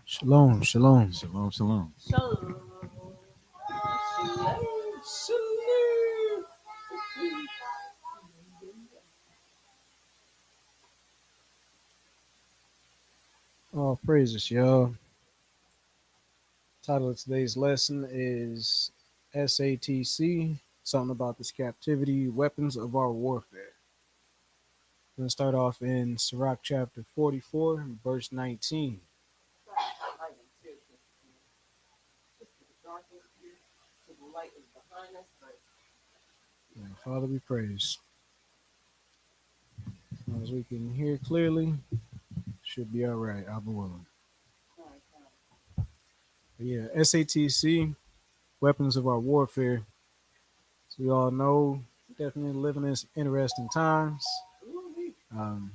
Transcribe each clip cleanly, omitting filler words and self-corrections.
Shalom. Shalom. Shalom. Shalom, shalom. All praises, y'all. Title of today's lesson is SATC, something about this captivity, weapons of our warfare. We're going to start off in Sirach chapter 44, verse 19. Father, we praise. As long as we can hear clearly, should be all right. I'll be willing. But yeah, SATC, weapons of our warfare. As we all know, definitely living in interesting times. Um,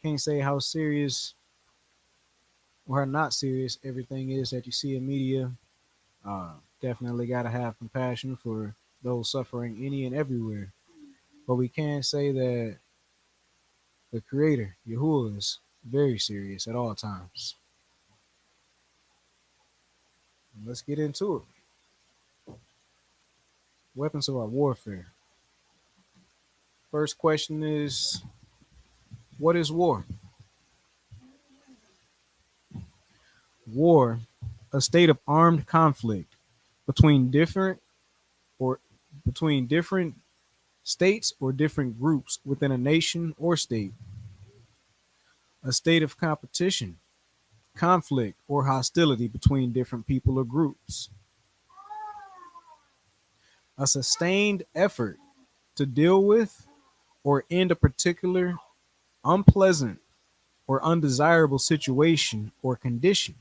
can't say how serious or how not serious everything is that you see in media. Definitely got to have compassion for those suffering any and everywhere. But we can say that the Creator, Yahuwah, is very serious at all times. Let's get into it. Weapons of our warfare. First question is, what is war? War, a state of armed conflict between different or between different states or different groups within a nation or state. A state of competition, conflict, or hostility between different people or groups. A sustained effort to deal with or end a particular unpleasant or undesirable situation or condition.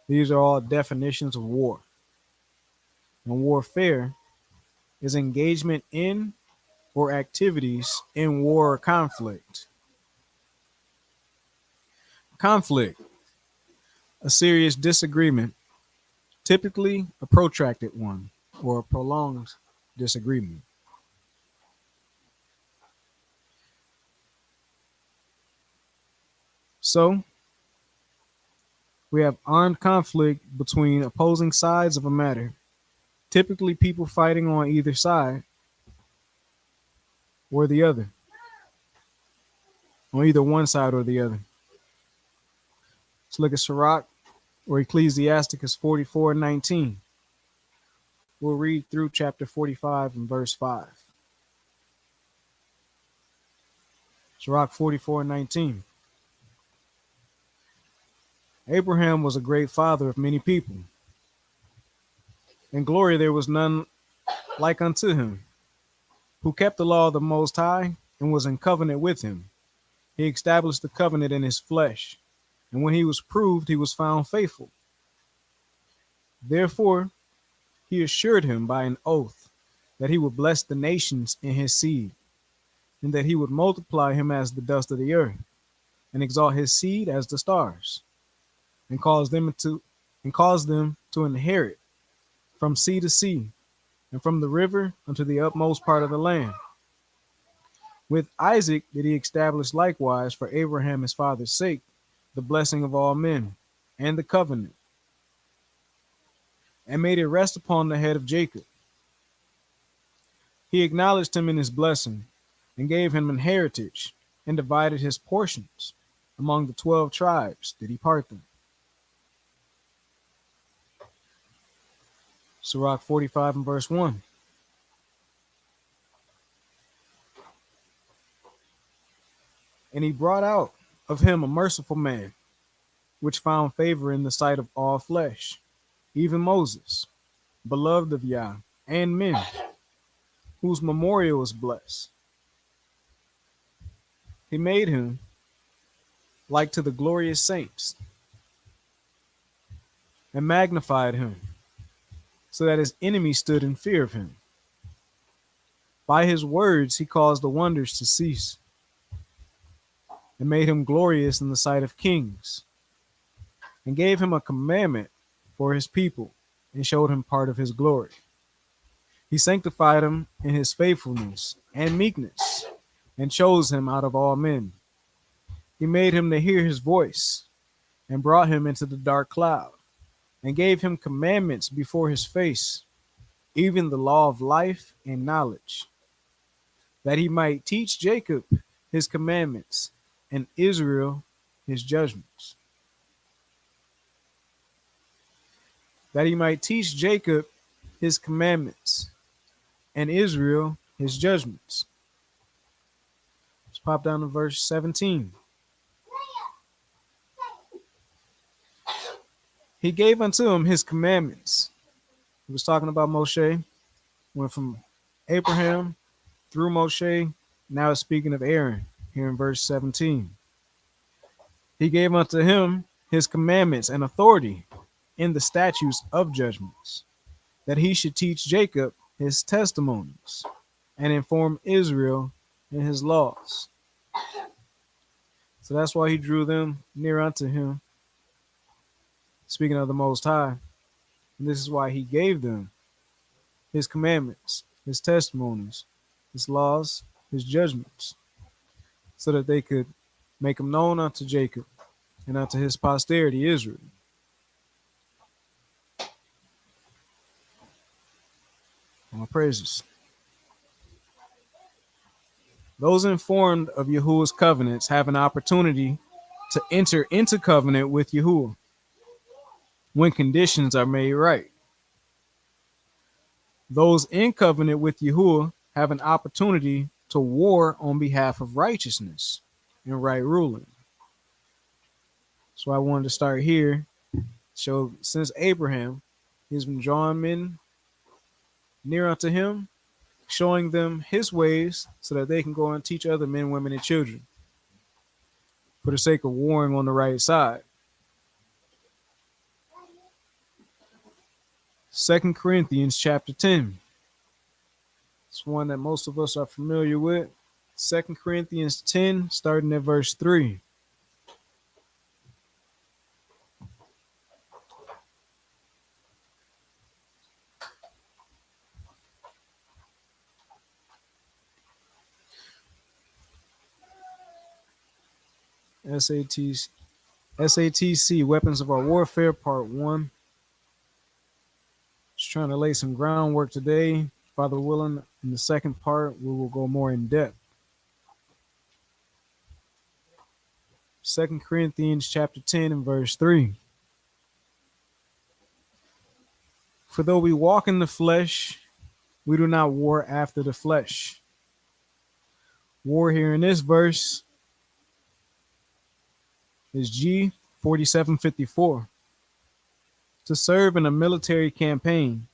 These are all definitions of war. And warfare is engagement in or activities in war or conflict. Conflict, a serious disagreement, typically a protracted one or a prolonged disagreement. So, we have armed conflict between opposing sides of a matter, typically people fighting on either side or the other, on either one side or the other. Let's look at Sirach or Ecclesiasticus 44:19. We'll read through chapter 45 and verse 5. Sirach 44:19. Abraham was a great father of many people. In glory there was none like unto him, who kept the law of the Most High and was in covenant with him. He established the covenant in his flesh, and when he was proved, he was found faithful. Therefore, he assured him by an oath that he would bless the nations in his seed, and that he would multiply him as the dust of the earth, and exalt his seed as the stars, and cause them to inherit from sea to sea, and from the river unto the utmost part of the land. With Isaac did he establish likewise for Abraham his father's sake the blessing of all men, and the covenant, and made it rest upon the head of Jacob. He acknowledged him in his blessing, and gave him an heritage, and divided his portions. Among the 12 tribes did he part them. Sirach 45 and verse 1. And he brought out of him a merciful man, which found favor in the sight of all flesh, even Moses, beloved of Yah, and men, whose memorial is blessed. He made him like to the glorious saints, and magnified him, so that his enemies stood in fear of him. By his words he caused the wonders to cease, and made him glorious in the sight of kings, and gave him a commandment for his people, and showed him part of his glory. He sanctified him in his faithfulness and meekness, and chose him out of all men. He made him to hear his voice, and brought him into the dark cloud, and gave him commandments before his face, even the law of life and knowledge, that he might teach Jacob his commandments, and Israel his judgments. That he might teach Jacob his commandments, and Israel his judgments. Let's pop down to verse 17. He gave unto him his commandments. He was talking about Moshe, went from Abraham through Moshe. Now it's speaking of Aaron here in verse 17. He gave unto him his commandments and authority in the statutes of judgments, that he should teach Jacob his testimonies, and inform Israel in his laws. So that's why he drew them near unto him, speaking of the Most High. And this is why he gave them his commandments, his testimonies, his laws, his judgments, so that they could make them known unto Jacob and unto his posterity, Israel. All praises. Those informed of Yahuwah's covenants have an opportunity to enter into covenant with Yahuwah when conditions are made right. Those in covenant with Yahuwah have an opportunity to war on behalf of righteousness and right ruling. So I wanted to start here. So since Abraham, he's been drawing men near unto him, showing them his ways so that they can go and teach other men, women, and children for the sake of warring on the right side. 2 Corinthians chapter 10. It's one that most of us are familiar with. 2 Corinthians 10, starting at verse 3. SATC, Weapons of Our Warfare, Part 1. Just trying to lay some groundwork today. Father willing, in the second part, we will go more in depth. 2 Corinthians chapter 10 and verse 3. For though we walk in the flesh, we do not war after the flesh. War here in this verse is G 4754. To serve in a military campaign,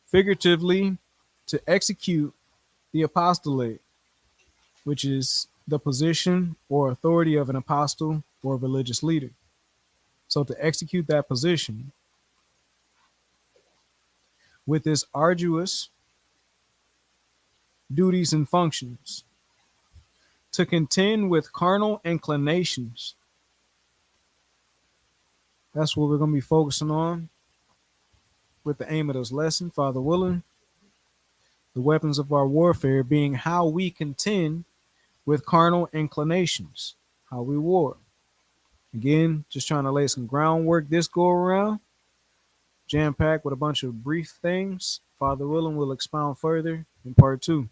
figuratively to execute the apostolate, which is the position or authority of an apostle or a religious leader. So to execute that position with its arduous duties and functions, to contend with carnal inclinations. That's what we're going to be focusing on with the aim of this lesson, Father willing. The weapons of our warfare being how we contend with carnal inclinations, how we war. Again, just trying to lay some groundwork this go around, jam-packed with a bunch of brief things. Father willing, we'll expound further in part 2.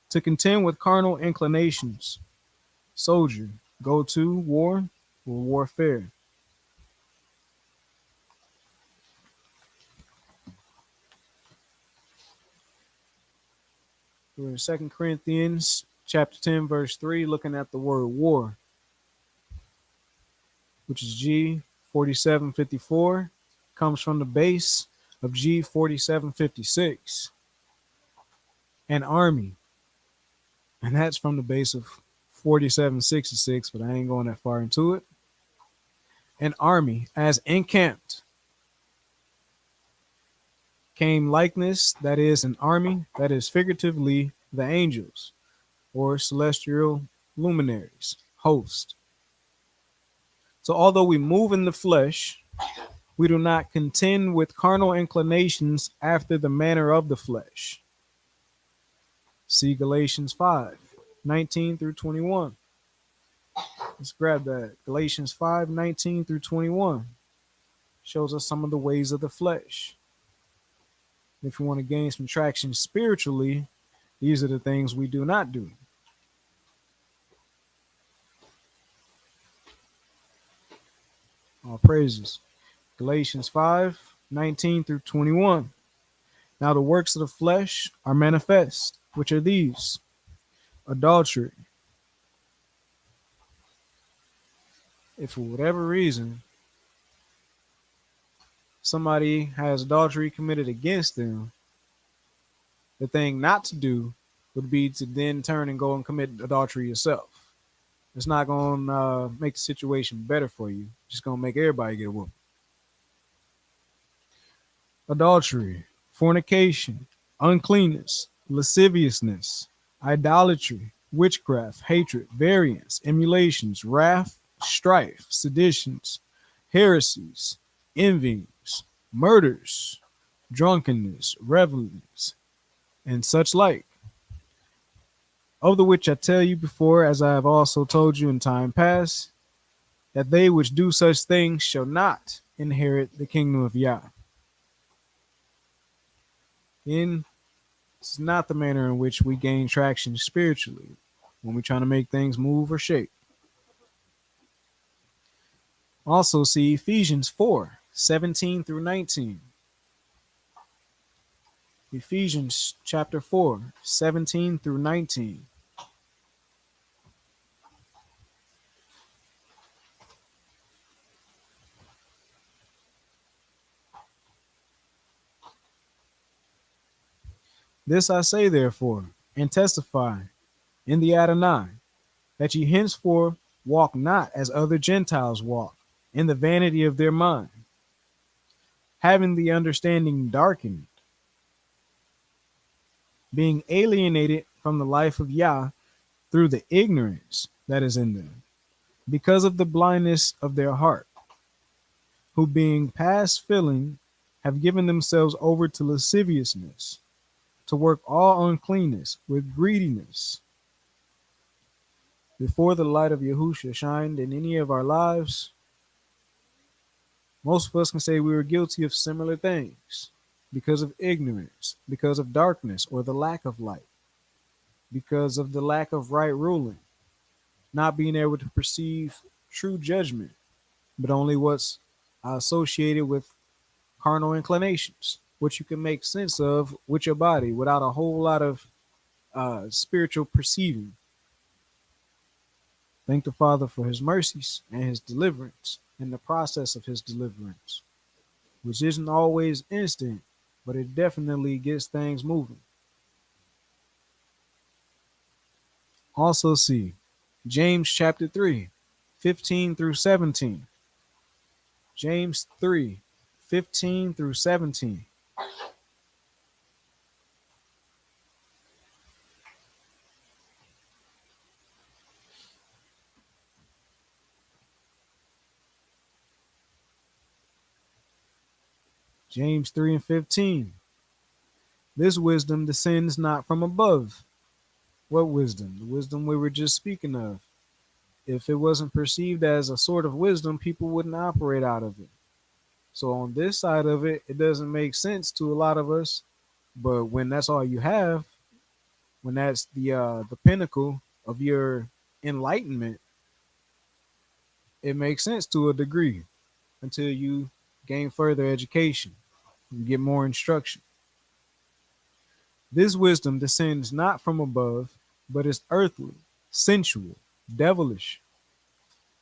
To contend with carnal inclinations, soldier, go to war or warfare. We're in 2 Corinthians chapter 10, verse 3, looking at the word war, which is G 4754, comes from the base of G 4756, an army. And that's from the base of 4766, but I ain't going that far into it. An army as encamped became likeness, that is, an army, that is, figuratively, the angels, or celestial luminaries, host. So, although we move in the flesh, we do not contend with carnal inclinations after the manner of the flesh. See Galatians 5:19 through 21. Let's grab that. Galatians 5:19 through 21 shows us some of the ways of the flesh. If we want to gain some traction spiritually, these are the things we do not do. All praises. Galatians 5:19 through 21. Now the works of the flesh are manifest, which are these: adultery. If for whatever reason somebody has adultery committed against them, the thing not to do would be to then turn and go and commit adultery yourself. It's not going to make the situation better for you. It's just going to make everybody get a whoop. Adultery, fornication, uncleanness, lasciviousness, idolatry, witchcraft, hatred, variance, emulations, wrath, strife, seditions, heresies, envyings, murders, drunkenness, revelings, and such like, of the which I tell you before, as I have also told you in time past, that they which do such things shall not inherit the kingdom of Yah. In This is not the manner in which we gain traction spiritually when we're trying to make things move or shake. Also see Ephesians 4:17 through 19. Ephesians chapter 4:17 through 19. This I say therefore, and testify in the Adonai, that ye henceforth walk not as other Gentiles walk, in the vanity of their mind, having the understanding darkened, being alienated from the life of Yah through the ignorance that is in them, because of the blindness of their heart, who being past feeling have given themselves over to lasciviousness, to work all uncleanness with greediness. Before the light of Yahusha shined in any of our lives, most of us can say we were guilty of similar things because of ignorance, because of darkness or the lack of light, because of the lack of right ruling, not being able to perceive true judgment, but only what's associated with carnal inclinations, which you can make sense of with your body without a whole lot of spiritual perceiving. Thank the Father for his mercies and his deliverance and the process of his deliverance, which isn't always instant, but it definitely gets things moving. Also see James chapter 3:15 through 17. James 3:15 through 17. James 3:15. This wisdom descends not from above. What wisdom? The wisdom we were just speaking of. If it wasn't perceived as a sort of wisdom, people wouldn't operate out of it. So on this side of it, it doesn't make sense to a lot of us. But when that's all you have, when that's the pinnacle of your enlightenment, it makes sense to a degree until you gain further education, you get more instruction. This wisdom descends not from above, but is earthly, sensual, devilish.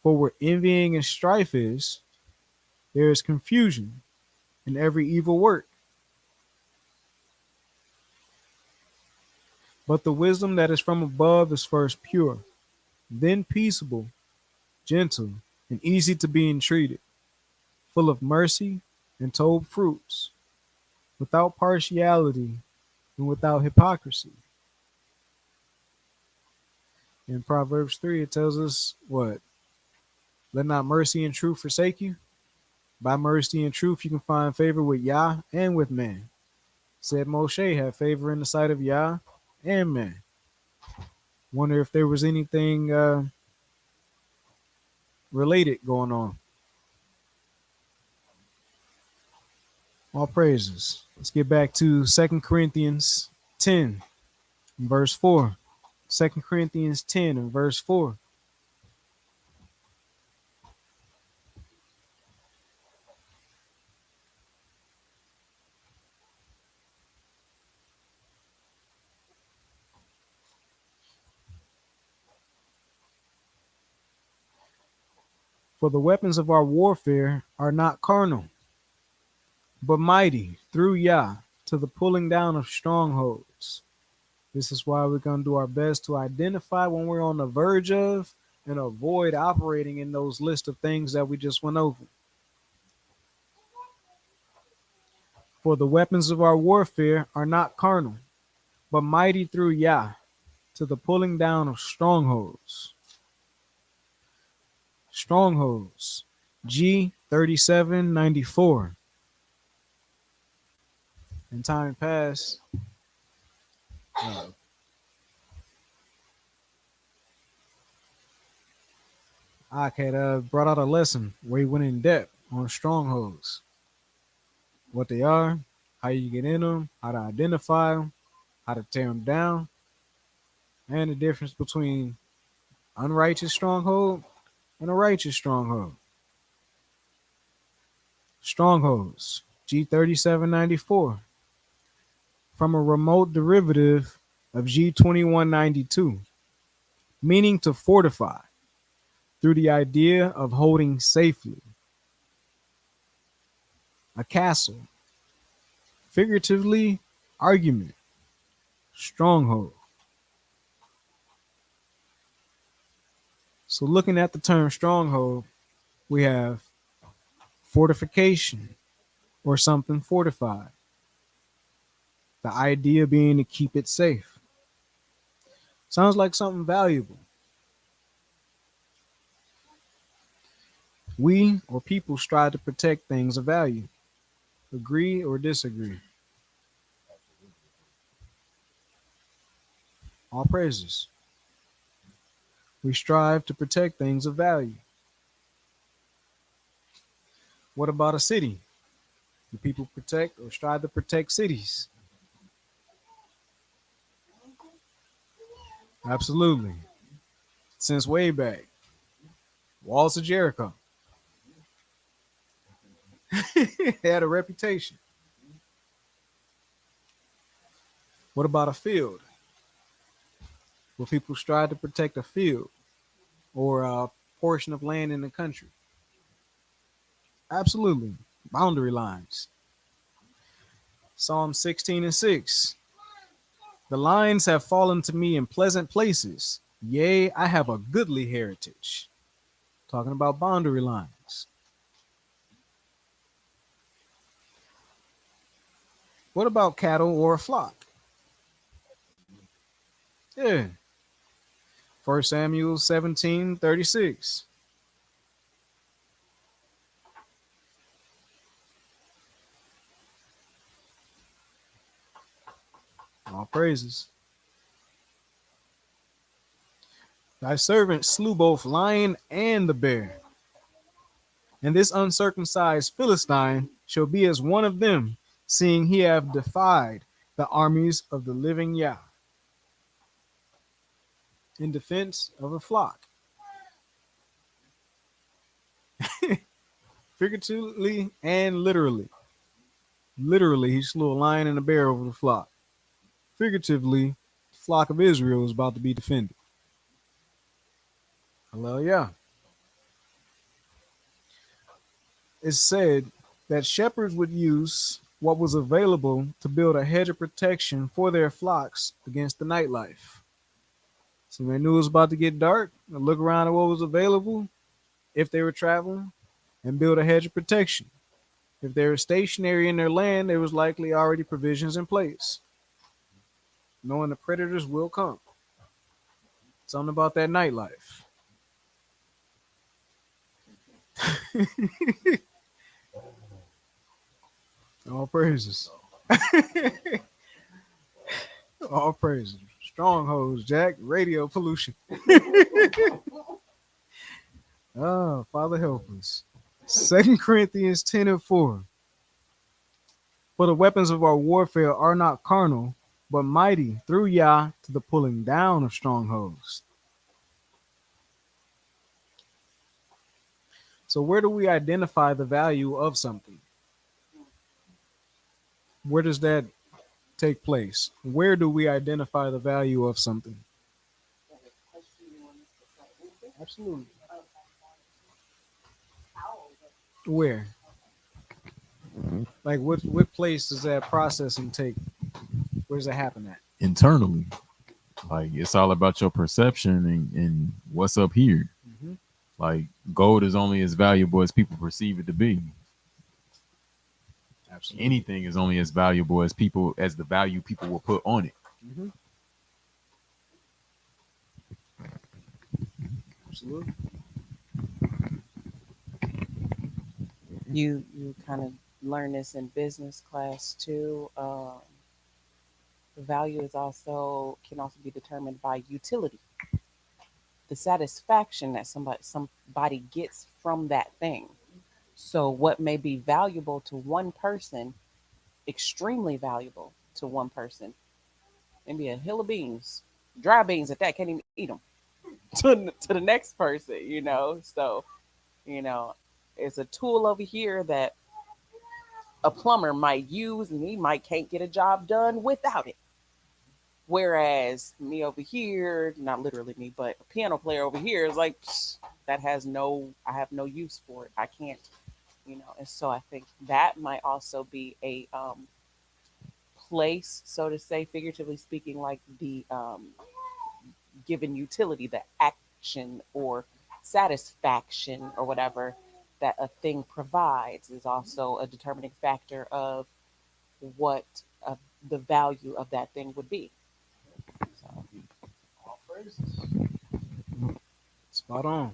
For where envying and strife is, there is confusion in every evil work. But the wisdom that is from above is first pure, then peaceable, gentle, and easy to be entreated, full of mercy and told fruits, without partiality, and without hypocrisy. In Proverbs 3, it tells us what? Let not mercy and truth forsake you. By mercy and truth, you can find favor with Yah and with man. Said Moshe had favor in the sight of Yah and man. Wonder if there was anything related going on. All praises. Let's get back to 2 Corinthians 10, verse 4. 2 Corinthians 10 and verse 4. For the weapons of our warfare are not carnal, but mighty through Yah to the pulling down of strongholds. This is why we're going to do our best to identify when we're on the verge of and avoid operating in those list of things that we just went over. For the weapons of our warfare are not carnal, but mighty through Yah to the pulling down of strongholds. Strongholds. G3794. In time past, I had brought out a lesson where he went in depth on strongholds, what they are, how you get in them, how to identify them, how to tear them down, and the difference between unrighteous stronghold and a righteous stronghold. Strongholds, G3794, from a remote derivative of G2192, meaning to fortify through the idea of holding safely. A castle, figuratively, argument, stronghold. So looking at the term stronghold, we have fortification or something fortified. The idea being to keep it safe. Sounds like something valuable. We or people strive to protect things of value. Agree or disagree? All praises. We strive to protect things of value. What about a city? Do people protect or strive to protect cities? Absolutely. Since way back. Walls of Jericho. Had a reputation. What about a field? Will people strive to protect a field or a portion of land in the country? Absolutely. Boundary lines. Psalm 16 and 6. The lines have fallen to me in pleasant places. Yea, I have a goodly heritage. Talking about boundary lines. What about cattle or a flock? Yeah. 1 Samuel 17:36. All praises. Thy servant slew both lion and the bear. And this uncircumcised Philistine shall be as one of them, seeing he have defied the armies of the living Yah. In defense of a flock. Figuratively and literally. Literally, he slew a lion and a bear over the flock. Figuratively, the flock of Israel was about to be defended. Hallelujah. It's said that shepherds would use what was available to build a hedge of protection for their flocks against the nightlife. So when they knew it was about to get dark, they look around at what was available if they were traveling and build a hedge of protection. If they were stationary in their land, there was likely already provisions in place, knowing the predators will come. Something about that nightlife. All praises. All praises. Strongholds, Jack. Radio pollution. Ah, Father help us. 2 Corinthians 10:4. For the weapons of our warfare are not carnal, but mighty through Yah to the pulling down of strongholds. So, where do we identify the value of something? Where does that take place? Where do we identify the value of something? Absolutely. Where? Like, what place does that processing take? Where does that happen at? Internally. Like it's all about your perception and what's up here. Mm-hmm. Like gold is only as valuable as people perceive it to be. Absolutely. Anything is only as valuable as the value people will put on it. Mm-hmm. Absolutely. You kind of learn this in business class too. The value is also can also be determined by utility, the satisfaction that somebody gets from that thing. So what may be valuable to one person, extremely valuable to one person, maybe a hill of beans, dry beans at that, can't even eat them to the next person, you know. So you know, it's a tool over here that a plumber might use, and he might can't get a job done without it. Whereas me over here, not literally me, but a piano player over here is like, that has no, I have no use for it. I can't, you know. And so I think that might also be a place, so to say, figuratively speaking, like the given utility, the action or satisfaction or whatever that a thing provides is also a determining factor of what the value of that thing would be. So, All praises. Spot on.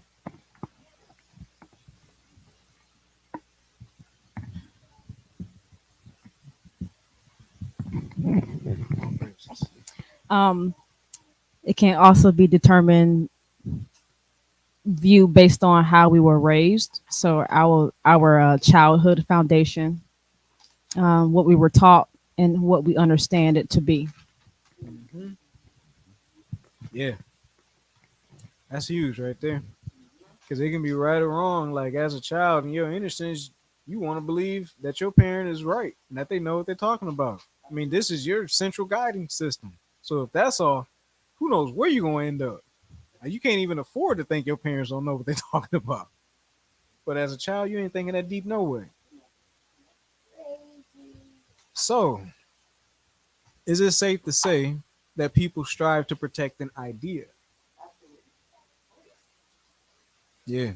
All praises. Um, it can also be determined view based on how we were raised. So our childhood foundation, what we were taught, and what we understand it to be. Mm-hmm. Yeah, that's huge right there. Because it can be right or wrong. Like as a child, in your innocence, you want to believe that your parent is right and that they know what they're talking about. I mean, this is your central guiding system. So if that's all, who knows where you're going to end up? Like, you can't even afford to think your parents don't know what they're talking about. But as a child, you ain't thinking that deep no way. So, is it safe to say that people strive to protect an idea? Yeah.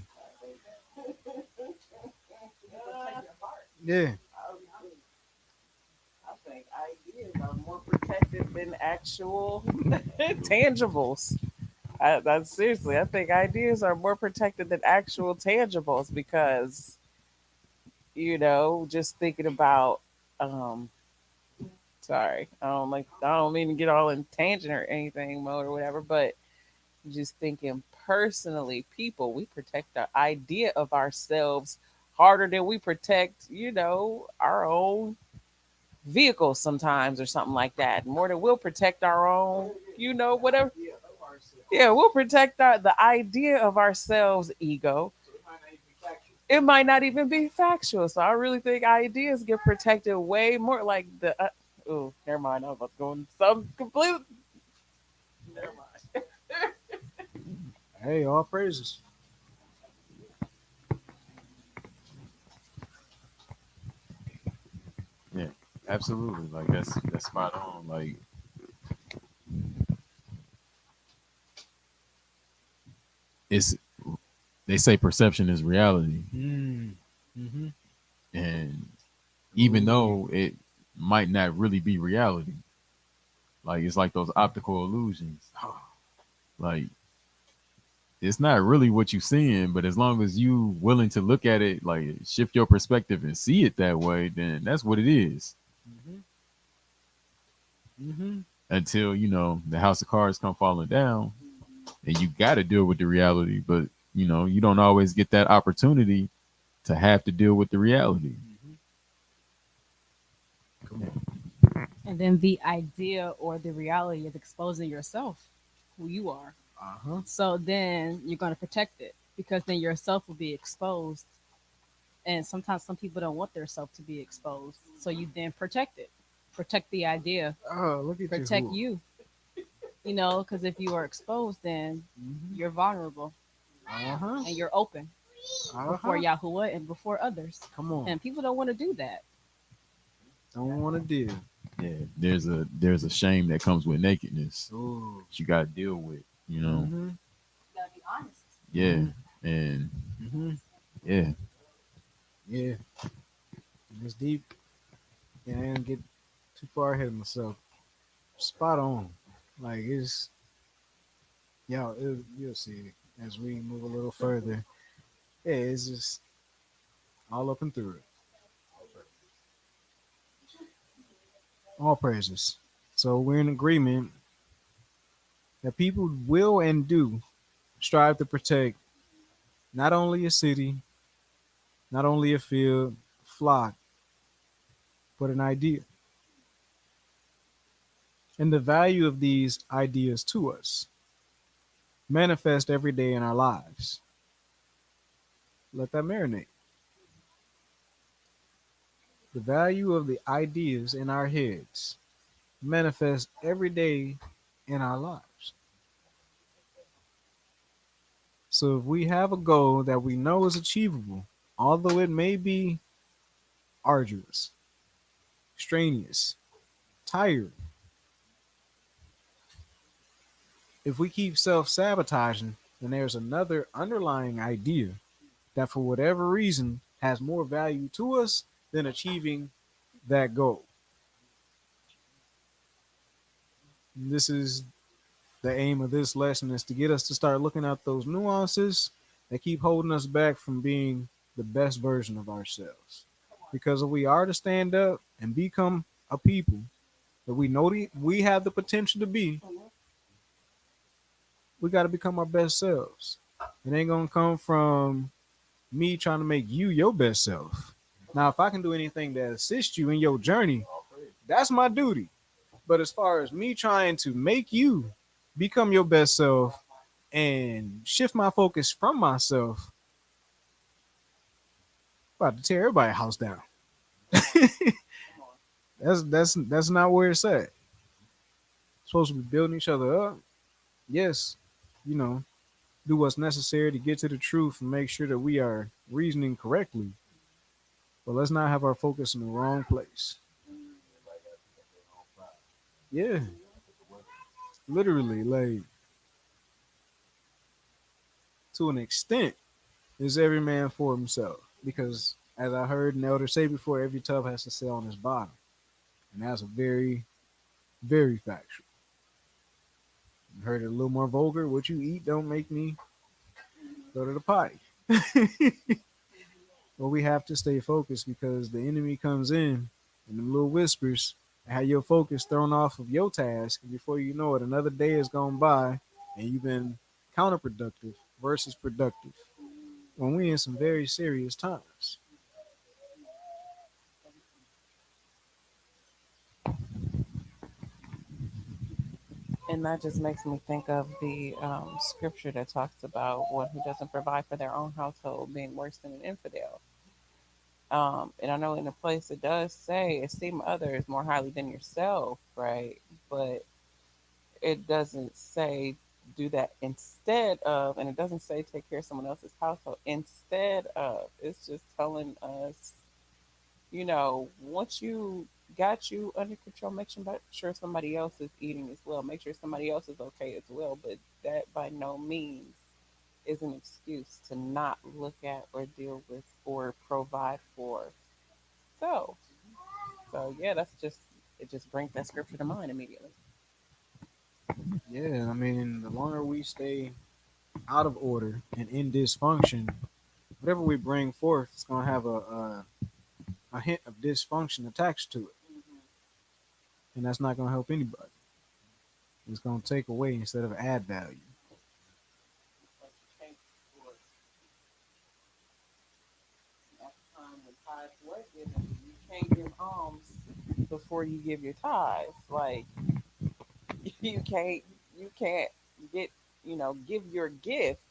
Yeah. I think ideas are more protected than actual tangibles. That's seriously, I think ideas are more protected than actual tangibles because, just thinking about, um, sorry, I don't mean to get all in tangent or anything mode or whatever, but just thinking personally, people, we protect the idea of ourselves harder than we protect, our own vehicles sometimes or something like that. More than we'll protect our own, whatever. Yeah, we'll protect the idea of ourselves ego. It might not even be factual. So I really think ideas get protected way more like the oh, never mind. I was about to go into some completely never mind. Hey, all praises. Yeah, absolutely. Like that's spot on. Like it's they say perception is reality, Mm. Mm-hmm. and even Ooh. though it might not really be reality. Like it's like those optical illusions. Like it's not really what you're seeing, but as long as you willing to look at it, like shift your perspective and see it that way, then that's what it is. Mm-hmm. Mm-hmm. Until the house of cards come falling down, and you got to deal with the reality. But you don't always get that opportunity to have to deal with the reality. Mm-hmm. Come on. And then the idea or the reality is exposing yourself, who you are. Uh-huh. So then you're going to protect it because then yourself will be exposed. And sometimes some people don't want their self to be exposed. So you then protect it, protect the idea, Oh, look at you. protect you, because if you are exposed, then Mm-hmm. you're vulnerable Uh-huh. and you're open before Uh-huh. Yahuwah and before others. Come on. And people don't want to do that. Don't want to deal. Yeah, there's a shame that comes with nakedness Ooh. that you got to deal with. Mm-hmm. You gotta be honest. Yeah, Mm-hmm. and Mm-hmm. yeah, Yeah. It's deep. Yeah, I didn't get too far ahead of myself. Spot on. Like it's you'll see it as we move a little further. Yeah, it's just all up and through it. All praises. So we're in agreement that people will and do strive to protect not only a city, not only a field, flock, but an idea. And the value of these ideas to us manifest every day in our lives. Let that marinate. The value of the ideas in our heads manifest every day in our lives. So if we have a goal that we know is achievable, although it may be arduous, strenuous, tired, if we keep self sabotaging, then there's another underlying idea that, for whatever reason, has more value to us than achieving that goal. And this is the aim of this lesson is to get us to start looking at those nuances that keep holding us back from being the best version of ourselves. Because if we are to stand up and become a people that we know we have the potential to be, we got to become our best selves. It ain't gonna come from me trying to make you your best self. Now, if I can do anything to assist you in your journey, that's my duty. But as far as me trying to make you become your best self and shift my focus from myself, I'm about to tear everybody's house down. That's not where it's at. Supposed to be building each other up. Yes, you know, do what's necessary to get to the truth and make sure that we are reasoning correctly. But let's not have our focus in the wrong place. Yeah, literally, like to an extent, is every man for himself. Because as I heard an elder say before, every tub has to sit on its bottom. And that's a very, very factual. You heard it a little more vulgar. What you eat don't make me go to the potty. But we have to stay focused because the enemy comes in and the little whispers and have your focus thrown off of your task. And before you know it, another day has gone by and you've been counterproductive versus productive. When we in some very serious times. And that just makes me think of the scripture that talks about one who doesn't provide for their own household being worse than an infidel. And I know in a place it does say esteem others more highly than yourself, right? But it doesn't say do that instead of, and it doesn't say take care of someone else's household instead of. It's just telling us, once you got you under control, make sure somebody else is eating as well. Make sure somebody else is okay as well. But that by no means is an excuse to not look at or deal with or provide for. So, So yeah, that's just it. Just brings that scripture to mind immediately. Yeah, I mean, the longer we stay out of order and in dysfunction, whatever we bring forth is going to have a hint of dysfunction attached to it. And that's not going to help anybody. It's going to take away instead of add value. Like you can't, at the time when tithes were given, you can't give alms before you give your tithes. Like you can't, you can't get, give your gift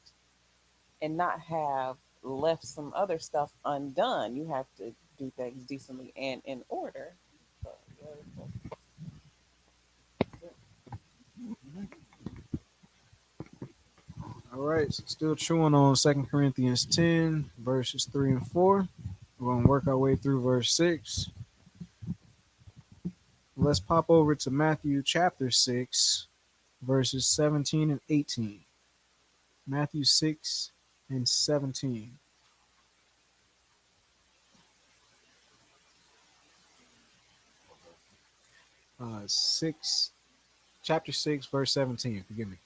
and not have left some other stuff undone. You have to do things decently and in order. So, yeah, All right, so still chewing on 2 Corinthians 10, verses 3 and 4. We're going to work our way through verse 6. Let's pop over to Matthew chapter 6, verses 17 and 18. Matthew 6 and 17. 6, chapter 6, verse 17. Forgive me.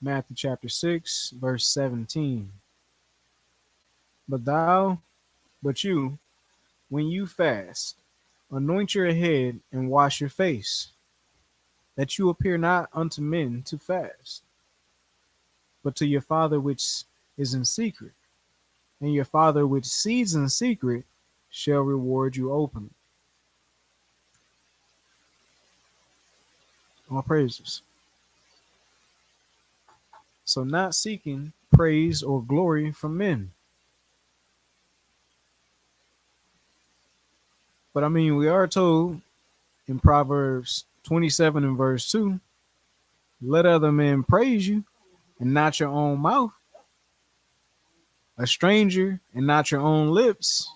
Matthew chapter 6, verse 17. But thou, but you, when you fast, anoint your head and wash your face, that you appear not unto men to fast, but to your Father which is in secret. And your Father which sees in secret shall reward you openly. All praises. So, not seeking praise or glory from men. But I mean, we are told in Proverbs 27 and verse 2, let other men praise you and not your own mouth, a stranger and not your own lips.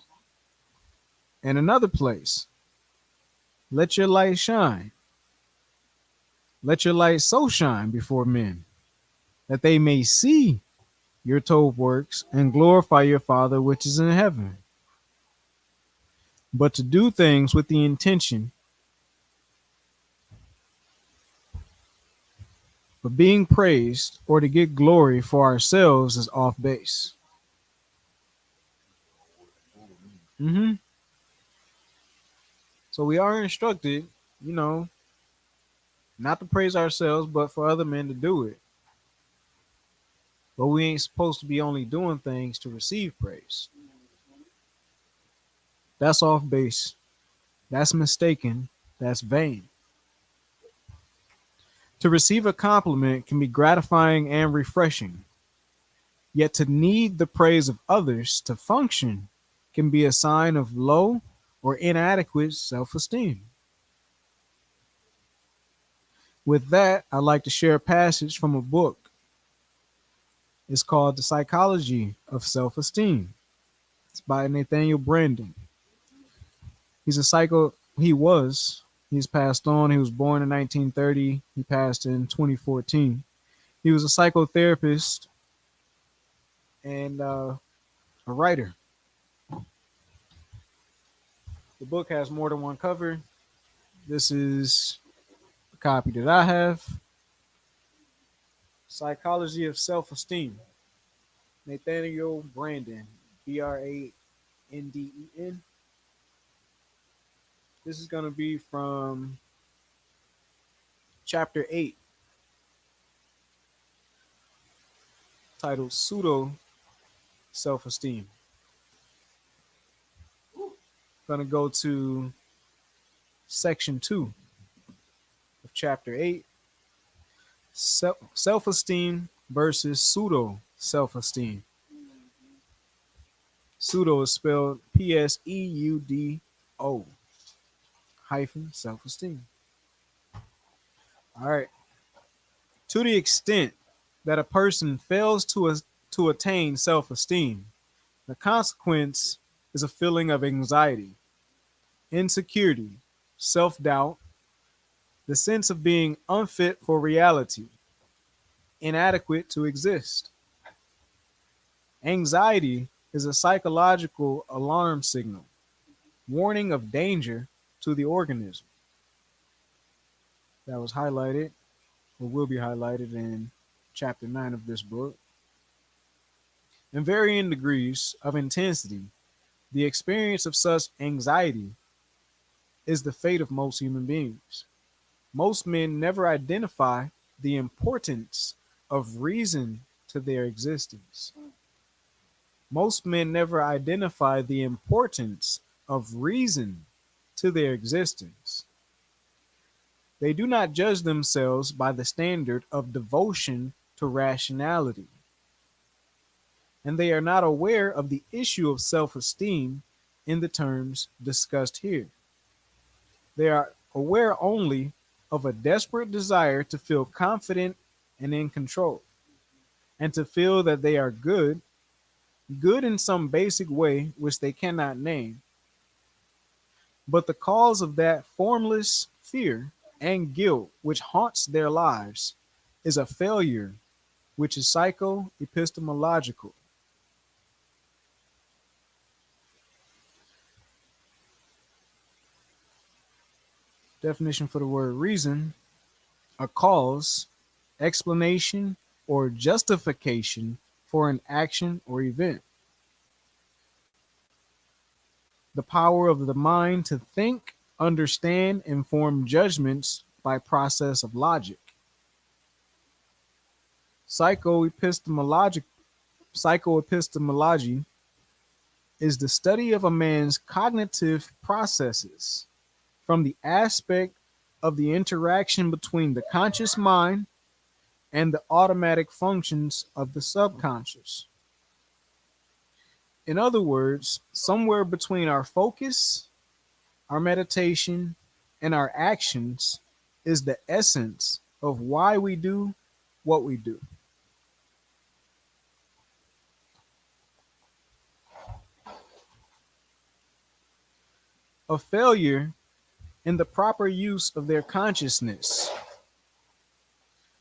And another place, let your light shine. Let your light so shine before men that they may see your told works and glorify your Father which is in heaven. But to do things with the intention of being praised or to get glory for ourselves is off base. Mm-hmm. So we are instructed, you know, not to praise ourselves, but for other men to do it. But we ain't supposed to be only doing things to receive praise. That's off base. That's mistaken. That's vain. To receive a compliment can be gratifying and refreshing. Yet to need the praise of others to function can be a sign of low or inadequate self esteem. With that, I'd like to share a passage from a book. It's called The Psychology of Self Esteem. It's by Nathaniel Branden. He's a psycho, he was, he's passed on. He was born in 1930. He passed in 2014. He was a psychotherapist and a writer. The book has more than one cover. This is the copy that I have. Psychology of Self-Esteem. Nathaniel Branden, Branden. This is going to be from chapter 8, titled Pseudo Self-Esteem. Going to go to section 2 of chapter 8, self-esteem versus pseudo self-esteem. Pseudo is spelled Pseudo hyphen self-esteem. All right. To the extent that a person fails to attain self-esteem, the consequence is a feeling of anxiety, insecurity, self-doubt, the sense of being unfit for reality, inadequate to exist. Anxiety is a psychological alarm signal, warning of danger to the organism. That was highlighted, or will be highlighted in chapter 9 of this book. In varying degrees of intensity, the experience of such anxiety is the fate of most human beings. Most men never identify the importance of reason to their existence. Most men never identify the importance of reason to their existence. They do not judge themselves by the standard of devotion to rationality, and they are not aware of the issue of self esteem in the terms discussed here. They are aware only of a desperate desire to feel confident and in control, and to feel that they are good, good in some basic way which they cannot name. But the cause of that formless fear and guilt which haunts their lives is a failure which is psycho-epistemological. Definition for the word reason: a cause, explanation, or justification for an action or event. The power of the mind to think, understand, and form judgments by process of logic. Psychoepistemology, psychoepistemology is the study of a man's cognitive processes from the aspect of the interaction between the conscious mind and the automatic functions of the subconscious. In other words, somewhere between our focus, our meditation, and our actions is the essence of why we do what we do. A failure in the proper use of their consciousness,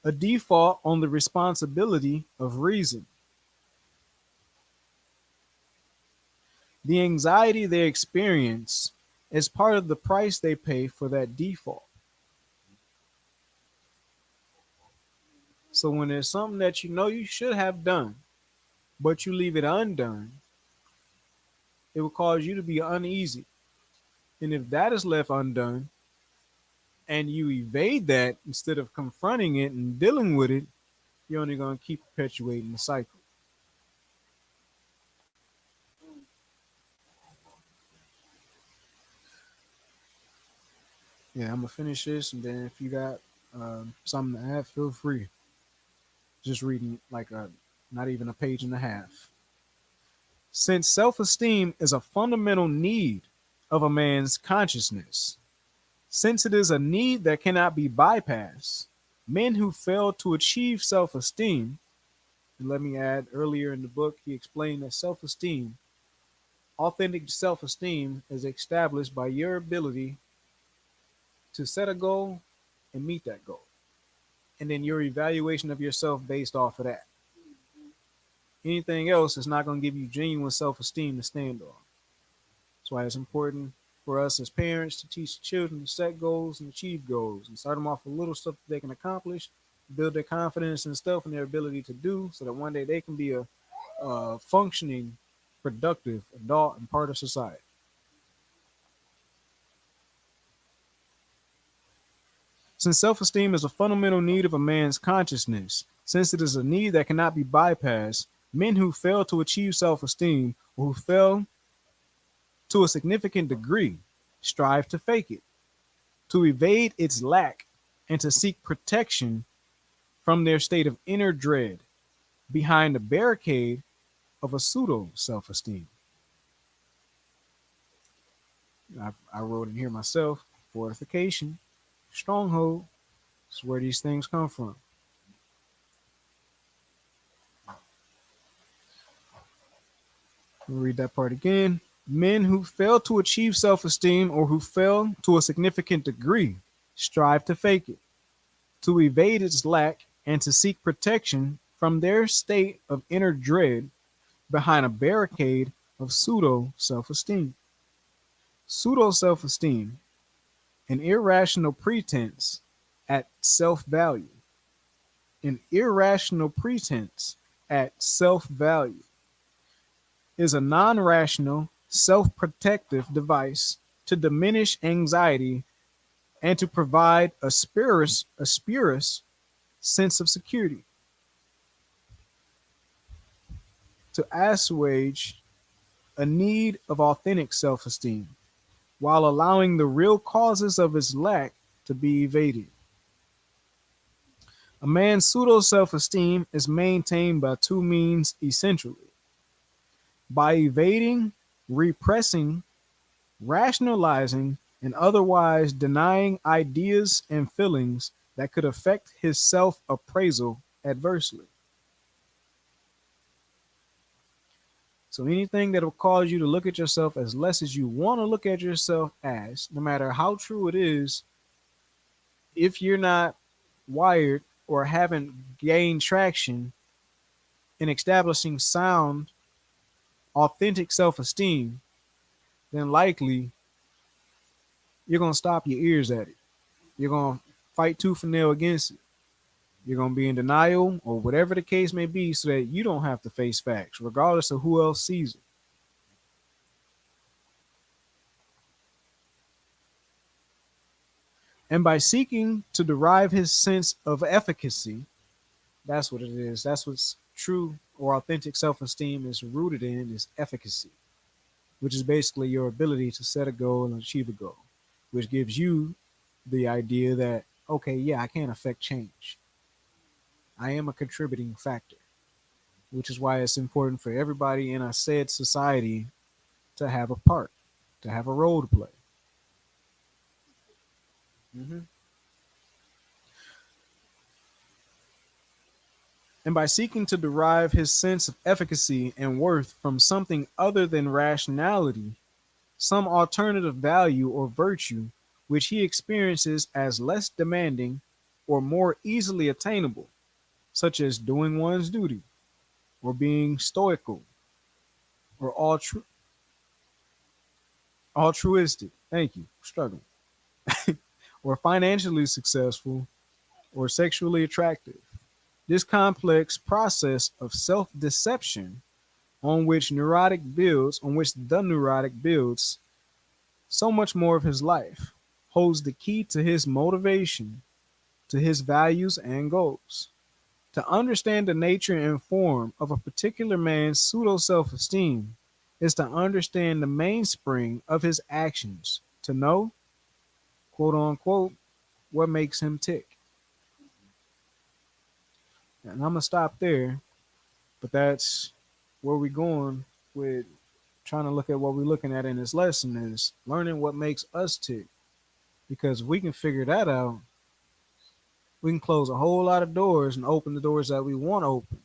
a default on the responsibility of reason. The anxiety they experience is part of the price they pay for that default. So when there's something that you know you should have done, but you leave it undone, it will cause you to be uneasy. And if that is left undone and you evade that instead of confronting it and dealing with it, you're only going to keep perpetuating the cycle. Yeah, I'm going to finish this. And then if you got something to add, feel free. Just reading like not even a page and a half. Since self esteem is a fundamental need of a man's consciousness, since it is a need that cannot be bypassed, men who fail to achieve self esteem, and let me add, earlier in the book, he explained that self esteem, authentic self esteem, is established by your ability to set a goal and meet that goal, and then your evaluation of yourself based off of that. Anything else is not going to give you genuine self esteem to stand on. That's why it's important for us as parents to teach children to set goals and achieve goals and start them off with little stuff that they can accomplish, build their confidence and stuff and their ability to do so that one day they can be a functioning, productive adult and part of society. Since self esteem is a fundamental need of a man's consciousness, since it is a need that cannot be bypassed, men who fail to achieve self esteem or who fail to a significant degree strive to fake it, to evade its lack, and to seek protection from their state of inner dread behind the barricade of a pseudo self esteem. I wrote in here myself: fortification, stronghold. That's where these things come from. We'll read that part again. Men who fail to achieve self esteem or who fail to a significant degree strive to fake it, to evade its lack, and to seek protection from their state of inner dread behind a barricade of pseudo self esteem. Pseudo self esteem, an irrational pretense at self value. An irrational pretense at self value is a non rational, self protective device to diminish anxiety and to provide a spurious sense of security, to assuage a need of authentic self esteem while allowing the real causes of its lack to be evaded. A man's pseudo self esteem is maintained by two means essentially: by evading, repressing, rationalizing, and otherwise denying ideas and feelings that could affect his self appraisal adversely. So anything that will cause you to look at yourself as less as you want to look at yourself as, no matter how true it is, if you're not wired or haven't gained traction in establishing sound, authentic self esteem, then likely you're going to stop your ears at it. You're going to fight tooth and nail against it. You're going to be in denial or whatever the case may be so that you don't have to face facts, regardless of who else sees it. And by seeking to derive his sense of efficacy, that's what it is. That's what's true or authentic self esteem is rooted in is efficacy, which is basically your ability to set a goal and achieve a goal, which gives you the idea that, okay, yeah, I can affect change. I am a contributing factor, which is why it's important for everybody in a said society to have a part, to have a role to play. Mm-hmm. And by seeking to derive his sense of efficacy and worth from something other than rationality, some alternative value or virtue which he experiences as less demanding or more easily attainable, such as doing one's duty, or being stoical, or altruistic, thank you, struggling, or financially successful, or sexually attractive. This complex process of self deception on which the neurotic builds so much more of his life, holds the key to his motivation, to his values and goals. To understand the nature and form of a particular man's pseudo self esteem is to understand the mainspring of his actions, to know, quote unquote, what makes him tick. And I'm going to stop there, but that's where we're going with trying to look at what we're looking at in this lesson is learning what makes us tick. Because if we can figure that out, we can close a whole lot of doors and open the doors that we want to open.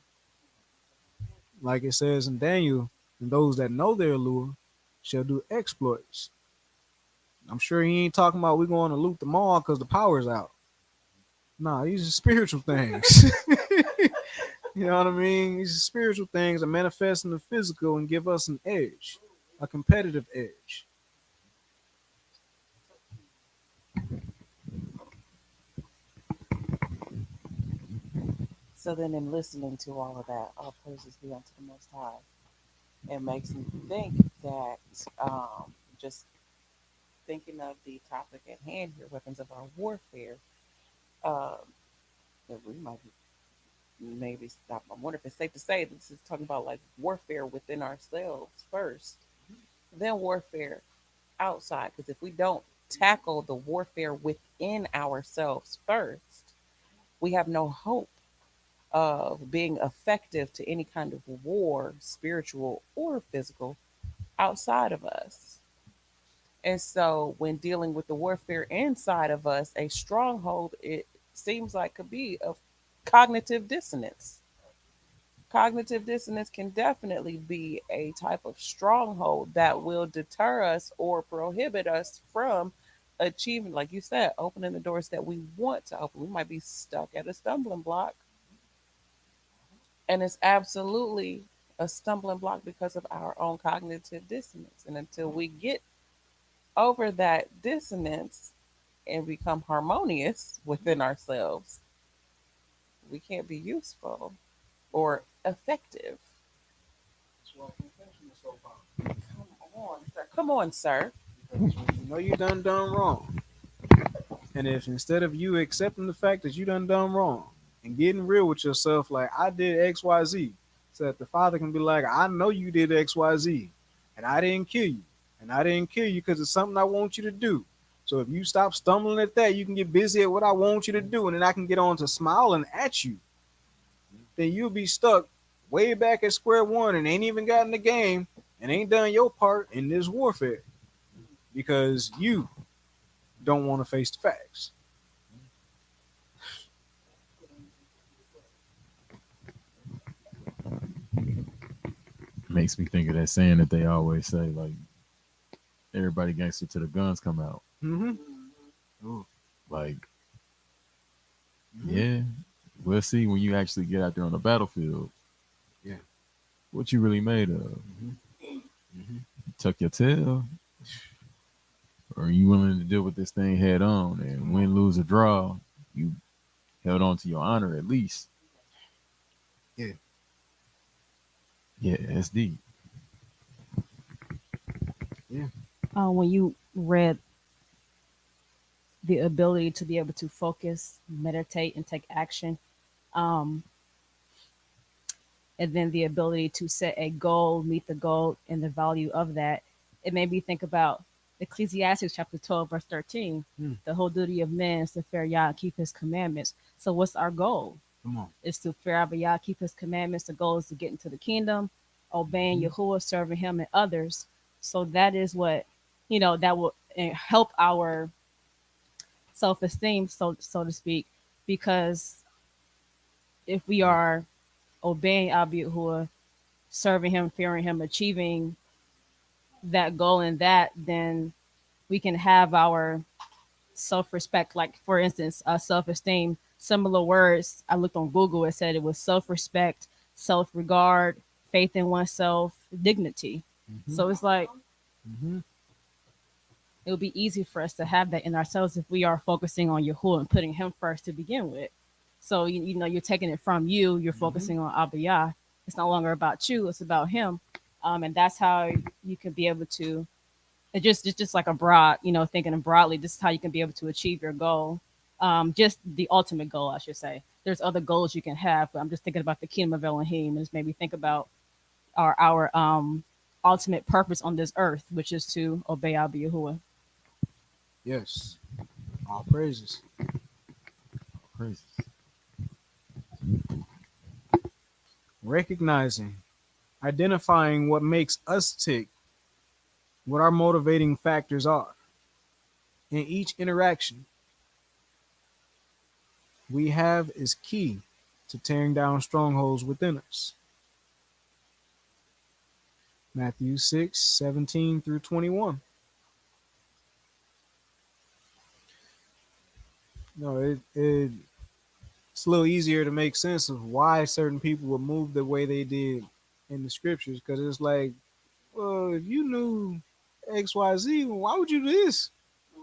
Like it says in Daniel, and those that know their lure shall do exploits. I'm sure he ain't talking about we going to loot the mall because the power's out. Nah, these are spiritual things. You know what I mean? These are spiritual things that manifest in the physical and give us an edge, a competitive edge. So then, in listening to all of that, all praises be unto the Most High. It makes me think that just thinking of the topic at hand here, weapons of our warfare, um, that we might maybe stop. I wonder if it's safe to say this is talking about like warfare within ourselves first, then warfare outside. Because if we don't tackle the warfare within ourselves first, we have no hope of being effective to any kind of war, spiritual or physical, outside of us. And so, when dealing with the warfare inside of us, a stronghold, it seems like could be of cognitive dissonance. Cognitive dissonance can definitely be a type of stronghold that will deter us or prohibit us from achieving, like you said, opening the doors that we want to open. We might be stuck at a stumbling block, and it's absolutely a stumbling block because of our own cognitive dissonance. And until we get over that dissonance and become harmonious within ourselves, we can't be useful or effective. Come on, sir. Come on, sir. Because when you know you done wrong, and if instead of you accepting the fact that you done wrong and getting real with yourself, like I did XYZ, so that the father can be like, I know you did XYZ, and I didn't kill you, and I didn't kill you because it's something I want you to do. So if you stop stumbling at that, you can get busy at what I want you to do, and then I can get on to smiling at you. Then you'll be stuck way back at square one and ain't even gotten the game and ain't done your part in this warfare because you don't want to face the facts. Makes me think of that saying that they always say, like, everybody gangster till the guns come out. Mm-hmm. Ooh. Like, Mm-hmm. yeah, we'll see when you actually get out there on the battlefield. Yeah. What you really made of? Mm-hmm. Mm-hmm. Tuck your tail, or are you willing to deal with this thing head on and win, lose, or draw? You held on to your honor at least. Yeah. Yeah, that's deep. Yeah. When you read the ability to be able to focus, meditate, and take action, um, and then the ability to set a goal, meet the goal, and the value of that, it made me think about Ecclesiastes chapter 12, verse 13. Mm. The whole duty of man is to fear Yah and keep his commandments. So, what's our goal? Come on. Is to fear Yah, keep his commandments. The goal is to get into the kingdom, obeying Yahuwah, serving him and others. So, that is what, that will help our self esteem, so to speak, because if we are obeying Abba Yahuwah, serving him, fearing him, achieving that goal and that, then we can have our self respect. Like, for instance, self esteem, similar words. I looked on Google, it said it was self respect, self regard, faith in oneself, dignity. Mm-hmm. So it's like Mm-hmm. it would be easy for us to have that in ourselves if we are focusing on Yahuwah and putting him first to begin with. So, you're taking it from you, you're focusing on Abba Yah. It's no longer about you, it's about him. And that's how you can be able to, it's just like a broad, thinking broadly, this is how you can be able to achieve your goal. Just the ultimate goal, I should say. There's other goals you can have, but I'm just thinking about the kingdom of Elohim, and it's made me think about our ultimate purpose on this earth, which is to obey Abba Yahuwah. Yes. All praises. Crazy. Recognizing, identifying what makes us tick, what our motivating factors are. In each interaction we have is key to tearing down strongholds within us. Matthew 6:17-21. It's a little easier to make sense of why certain people would move the way they did in the scriptures, because it's like, well, if you knew XYZ, why would you do this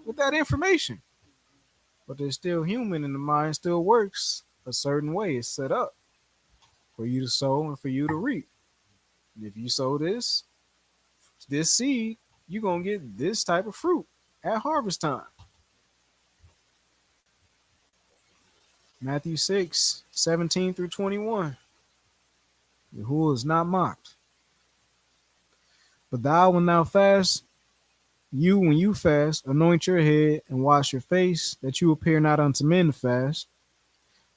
with that information? But they're still human and the mind still works a certain way. It's set up for you to sow and for you to reap. And if you sow this seed, you're going to get this type of fruit at harvest time. Matthew 6:17-21. Yahuwah is not mocked. But thou, when thou fast, when you fast, anoint your head and wash your face, that you appear not unto men to fast,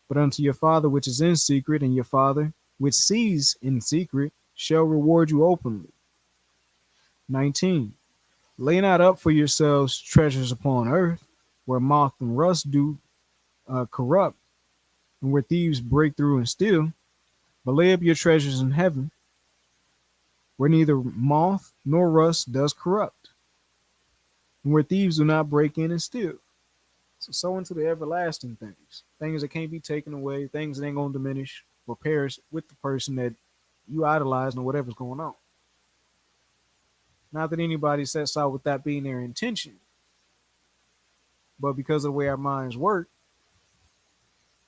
but unto your Father which is in secret, and your Father which sees in secret shall reward you openly. 19. Lay not up for yourselves treasures upon earth, where moth and rust do corrupt, and where thieves break through and steal, but lay up your treasures in heaven, where neither moth nor rust does corrupt, and where thieves do not break in and steal. So sow into the everlasting things, things that can't be taken away, things that ain't gonna diminish or perish with the person that you idolize or whatever's going on. Not that anybody sets out with that being their intention, but because of the way our minds work,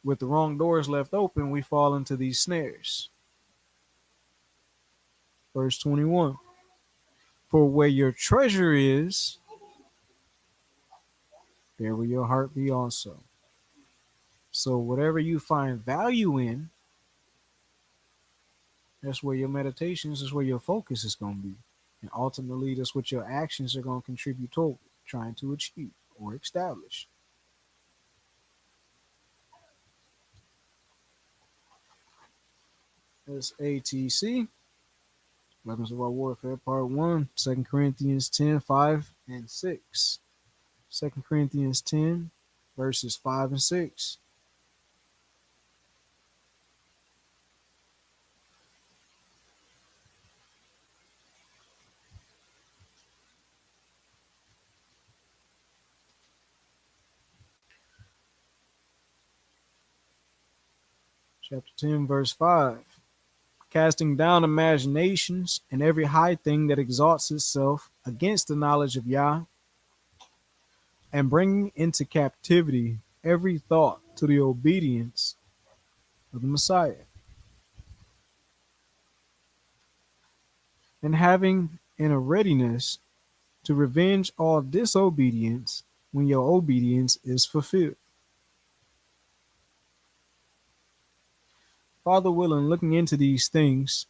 with the wrong doors left open, we fall into these snares. Verse 21. For where your treasure is, there will your heart be also. So whatever you find value in, that's where your meditations, is where your focus is going to be. And ultimately, that's what your actions are going to contribute toward, trying to achieve or establish. SATC, Weapons of Our Warfare, Part 1, 2 Corinthians 10, 5 and 6. 2 Corinthians 10, verses 5 and 6. Chapter 10, verse 5. Casting down imaginations and every high thing that exalts itself against the knowledge of Yah, and bringing into captivity every thought to the obedience of the Messiah, and having in a readiness to revenge all disobedience when your obedience is fulfilled. Father willing, looking into these things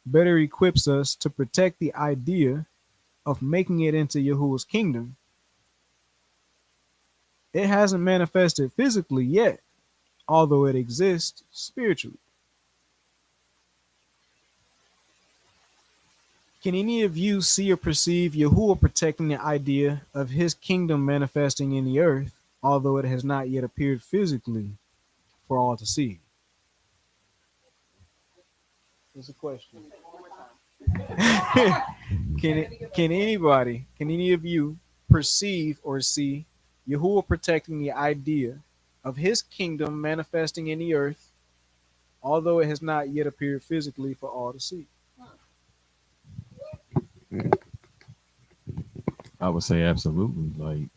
better equips us to protect the idea of making it into Yahuwah's kingdom. It hasn't manifested physically yet, although it exists spiritually. Can any of you see or perceive Yahuwah protecting the idea of his kingdom manifesting in the earth, although it has not yet appeared physically for all to see? That's a question. Can any of you perceive or see Yahuwah protecting the idea of his kingdom manifesting in the earth, although it has not yet appeared physically for all to see? I would say absolutely. Like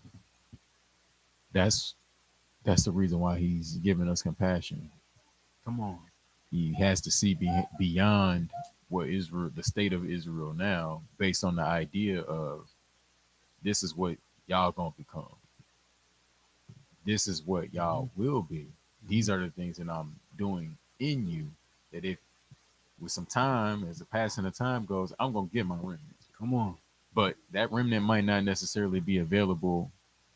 that's that's the reason why he's giving us compassion. Come on. He has to see beyond what Israel, the state of Israel now, based on the idea of this is what y'all gonna become. This is what y'all will be. These are the things that I'm doing in you. That if with some time, as the passing of time goes, I'm gonna get my remnant. Come on. But that remnant might not necessarily be available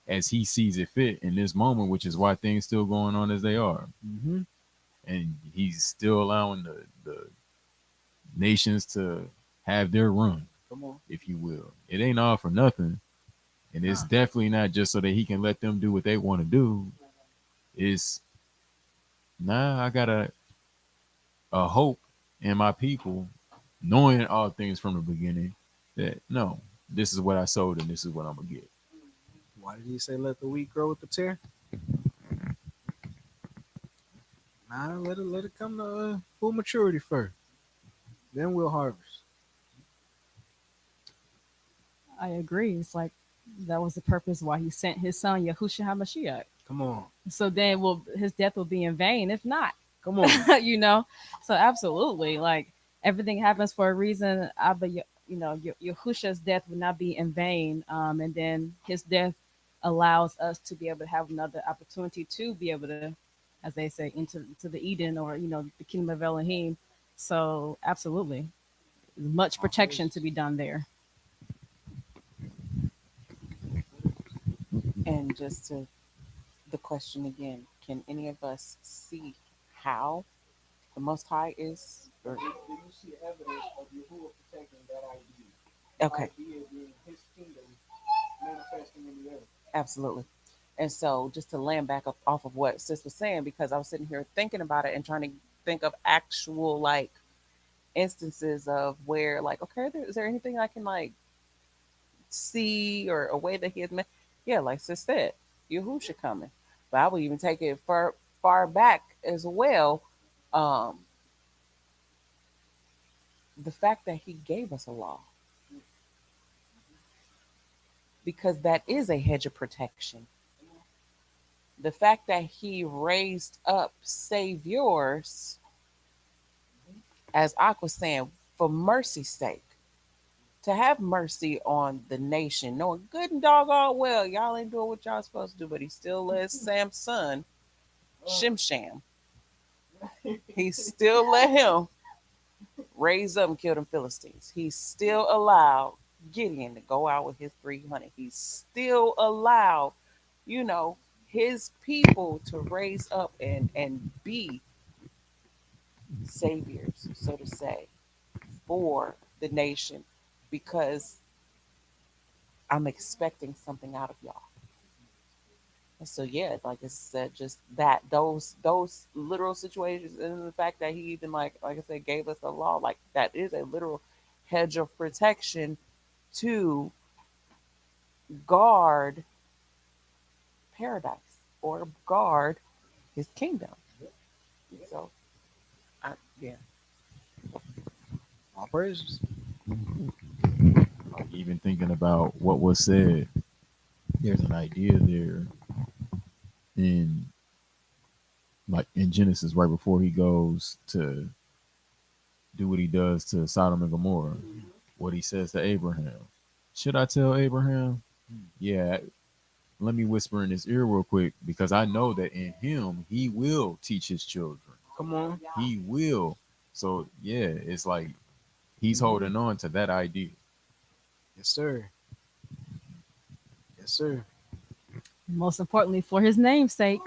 as he sees it fit in this moment, which is why things still going on as they are. Mm-hmm. And he's still allowing the nations to have their run, Come on. if you will. It ain't all for nothing. And it's definitely not just so that he can let them do what they want to do. It's I got a hope in my people, knowing all things from the beginning, that no, this is what I sowed and this is what I'm gonna get. Why did he say let the wheat grow with the tear? Nah, let it come to full maturity first. Then we'll harvest. I agree. It's like that was the purpose why he sent his son Yahushua HaMashiach. Come on. So then will his death will be in vain if not. Come on. you know? So absolutely. Like everything happens for a reason. Abba, Yahusha's death would not be in vain. And then his death allows us to be able to have another opportunity to be able to, as they say, into to the Eden or, the kingdom of Elohim. So absolutely. Much protection to be done there. And just to the question again, can any of us see how the Most High is? Or, Do you see evidence of Yahuwah protecting that idea? okay, Idea being his kingdom manifesting in the earth. absolutely. And so, just to land back up off of what Sis was saying, because I was sitting here thinking about it and trying to think of actual instances of where, okay, is there anything I can see or a way that he has met. Yeah, like Sis said, Yahusha coming. But I would even take it far back as well. Um, the fact that he gave us a law, because that is a hedge of protection. The fact that he raised up saviors, as Ak was saying, for mercy's sake, to have mercy on the nation, knowing good and doggone well y'all ain't doing what y'all supposed to do, but he still let Sam's son, Shimsham, he still let him raise up and kill them Philistines. He still allowed Gideon to go out with his 300. He still allowed, you know, his people to raise up and be saviors, so to say, for the nation, because I'm expecting something out of y'all. And so yeah, like I said, just that those literal situations, and the fact that he even like I said, gave us a law, like that is a literal hedge of protection to guard paradise or guard his kingdom. So I, yeah. All praises. Like even thinking about what was said, there's an idea there in like in Genesis right before he goes to do what he does to Sodom and Gomorrah. What he says to Abraham. Should I tell Abraham? Yeah, let me whisper in his ear real quick because I know that in him he will teach his children. Come on. He will. So yeah, it's like he's Mhm. holding on to that idea. Yes, sir. Yes, sir. Most importantly, for his name's sake.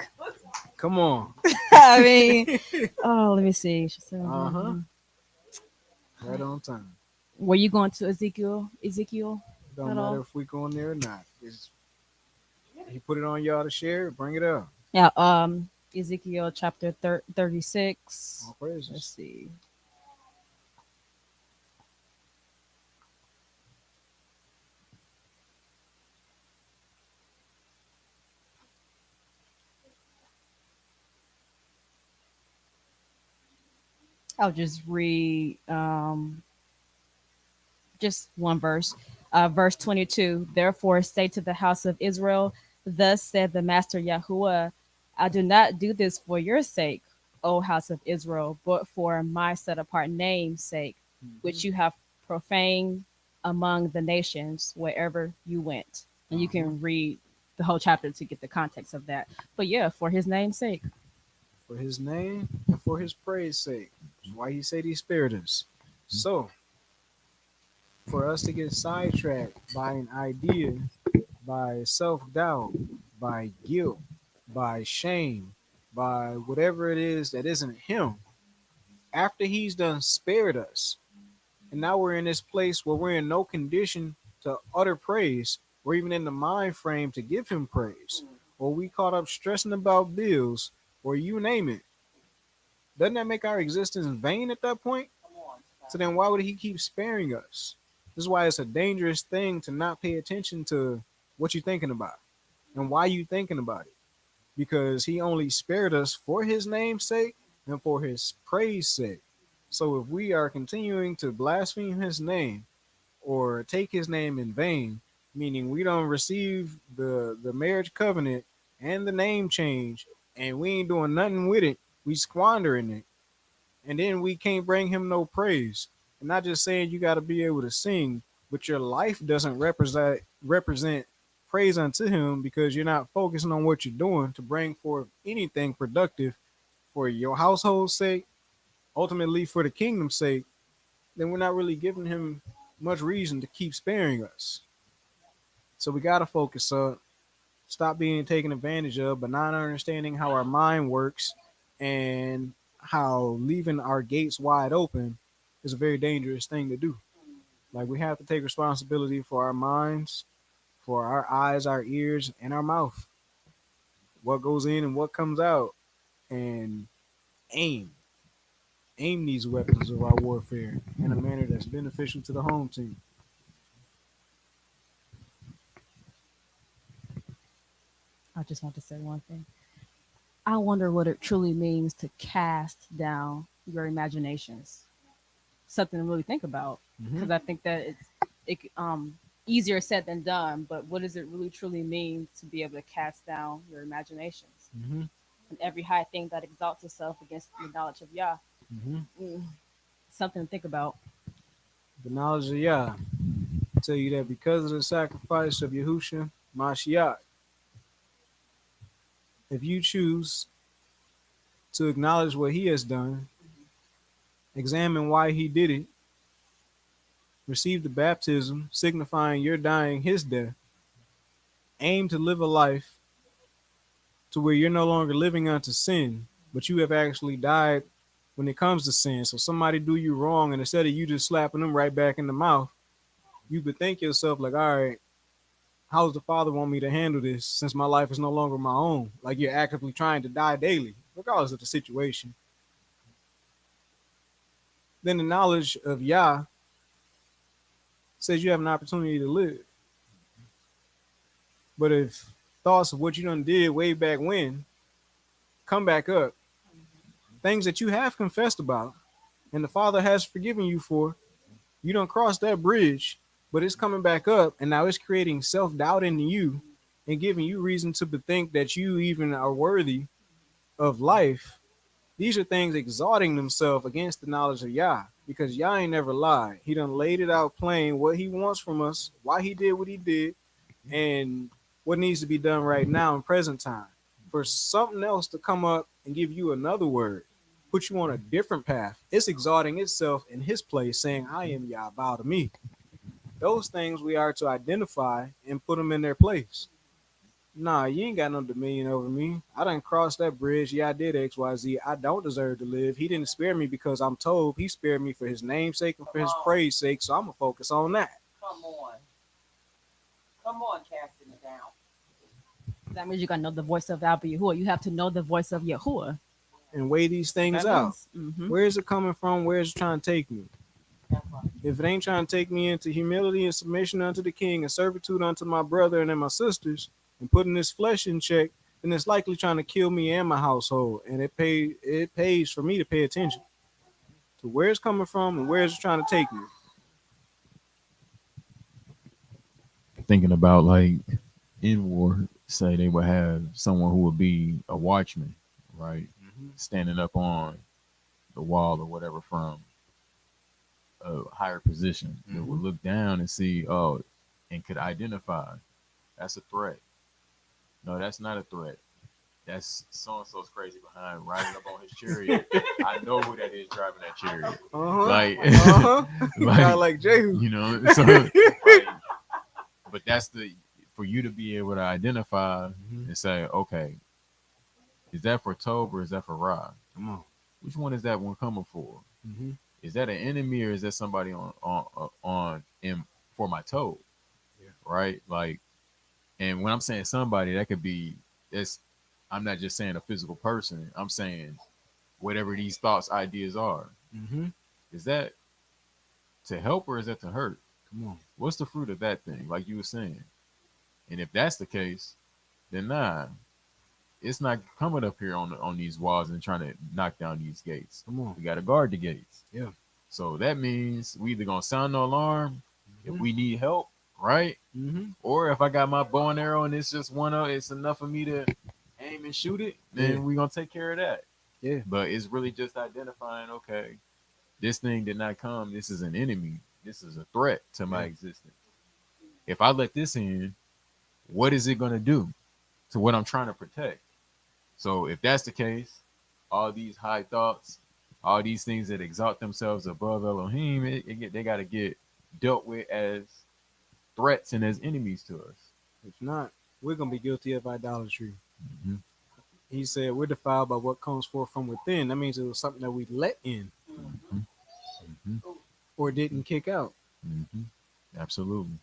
Come on. I mean, oh, let me see. She said, Uh huh. Right on time. were you going to Ezekiel? Ezekiel Don't at matter all? if we go in there or not. He put it on y'all to share. Bring it up. Yeah. Ezekiel chapter 36. All Let's praises. see. I'll just read just one verse. Verse 22. Therefore, say to the house of Israel, thus said the Master Yahuwah, I do not do this for your sake, O house of Israel, but for my set apart name's sake, Mm-hmm. which you have profaned among the nations wherever you went. And you Uh-huh. can read the whole chapter to get the context of that. But yeah, for his name's sake. For his name and for his praise sake. That's why he said he spared us. So, for us to get sidetracked by an idea, by self doubt, by guilt, by shame, by whatever it is that isn't him, after he's done spared us, and now we're in this place where we're in no condition to utter praise or even in the mind frame to give him praise, or we caught up stressing about bills, or you name it. Doesn't that make our existence vain at that point? So then why would he keep sparing us? This is why it's a dangerous thing to not pay attention to what you're thinking about and why you thinking about it. Because he only spared us for his name's sake and for his praise sake. So if we are continuing to blaspheme his name or take his name in vain, meaning we don't receive the marriage covenant and the name change, and we ain't doing nothing with it, we squandering it, and then we can't bring him no praise. And not just saying you got to be able to sing, but your life doesn't represent praise unto him because you're not focusing on what you're doing to bring forth anything productive for your household's sake, ultimately for the kingdom's sake. Then we're not really giving him much reason to keep sparing us. So we got to focus up, stop being taken advantage of, but not understanding how our mind works and how leaving our gates wide open is a very dangerous thing to do. Like we have to take responsibility for our minds, for our eyes, our ears, and our mouth. What goes in and what comes out, and aim. Aim these weapons of our warfare in a manner that's beneficial to the home team. I just want to say one thing. I wonder what it truly means to cast down your imaginations. Something to really think about, Mm-hmm. because I think that it easier said than done. But what does it really truly mean to be able to cast down your imaginations Mm-hmm. and every high thing that exalts itself against the knowledge of Yah? Mm-hmm. Mm, something to think about. The knowledge of Yah tell you that because of the sacrifice of Yahusha Mashiach, if you choose to acknowledge what he has done, examine why he did it, receive the baptism signifying your dying his death, aim to live a life to where you're no longer living unto sin, but you have actually died when it comes to sin. So somebody do you wrong, and instead of you just slapping them right back in the mouth, you could think yourself like, all right, how does the Father want me to handle this since my life is no longer my own? Like you're actively trying to die daily, regardless of the situation. Then the knowledge of Yah says you have an opportunity to live. But if thoughts of what you done did way back when come back up, things that you have confessed about and the Father has forgiven you for, you don't cross that bridge, but it's coming back up, and now it's creating self doubt in you and giving you reason to think that you even are worthy of life. These are things exalting themselves against the knowledge of Yah, because Yah ain't never lied. He done laid it out plain what he wants from us, why he did what he did, and what needs to be done right now in present time. For something else to come up and give you another word, put you on a different path, it's exalting itself in his place, saying, I am Yah, bow to me. Those things we are to identify and put them in their place. Nah, you ain't got no dominion over me. I done crossed that bridge. Yeah, I did XYZ. I don't deserve to live. He didn't spare me because I'm told. He spared me for his name's sake and for his praise sake. So I'm going to focus on that. Come on. Come on, casting it down. That means you gotta know the voice of Abba Yahuwah. You have to know the voice of Yahuwah. And weigh these things That out. means. Mm-hmm. Where is it coming from? Where is it trying to take me? That's right. If it ain't trying to take me into humility and submission unto the king and servitude unto my brother and then my sisters and putting this flesh in check, then it's likely trying to kill me and my household. And it pays for me to pay attention to where it's coming from and where it's trying to take me. Thinking about like in war, say they would have someone who would be a watchman, right? Mm-hmm. Standing up on the wall or whatever from a higher position that would Mm-hmm. look down and see, oh, and could identify that's a threat. No, that's not a threat. That's so and so's crazy behind riding up on his chariot. I know who that is driving that chariot. Like, Kind of like like Jehu. you know, so like, but that's the for you to be able to identify Mm-hmm. and say, okay, is that for Tob or is that for Ra? Come on. Which one is that one coming for? Mm-hmm. Is that an enemy or is that somebody on in for my Tob? Yeah. Right? Like, and when I'm saying somebody, that could be it's. I'm not just saying a physical person. I'm saying whatever these thoughts, ideas are. Mm-hmm. Is that to help or is that to hurt? Come on. What's the fruit of that thing? Like you were saying. And if that's the case, then nah, it's not coming up here on these walls and trying to knock down these gates. Come on. We got to guard the gates. Yeah. So that means we either gonna sound the alarm if Mm-hmm. we need help, right? Mm-hmm. Or if I got my bow and arrow and it's just it's enough for me to aim and shoot it, then Yeah. we gonna take care of that. Yeah. But it's really just identifying, okay, this thing did not come. This is an enemy. This is a threat to my Yeah. existence. If I let this in, what is it gonna do to what I'm trying to protect? So if that's the case, all these high thoughts, all these things that exalt themselves above Elohim, they got to get dealt with as threats and as enemies to us. If not, we're gonna be guilty of idolatry. Mm-hmm. He said we're defiled by what comes forth from within. That means it was something that we let in Mm-hmm. Mm-hmm. or didn't kick out. Mm-hmm. Absolutely.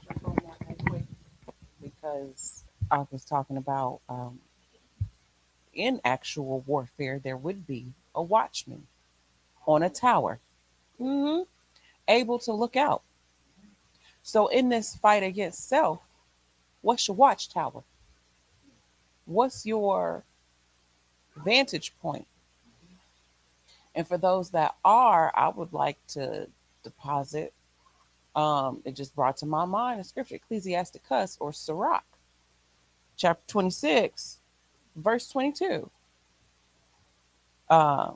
Jump on that right quick because I was talking about in actual warfare, there would be a watchman on a tower, hmm able to look out. So in this fight against self, What's your watchtower? What's your vantage point? And for those that are, I would like to deposit. It just brought to my mind a scripture, Ecclesiasticus or Sirach, chapter 26, verse 22. Uh,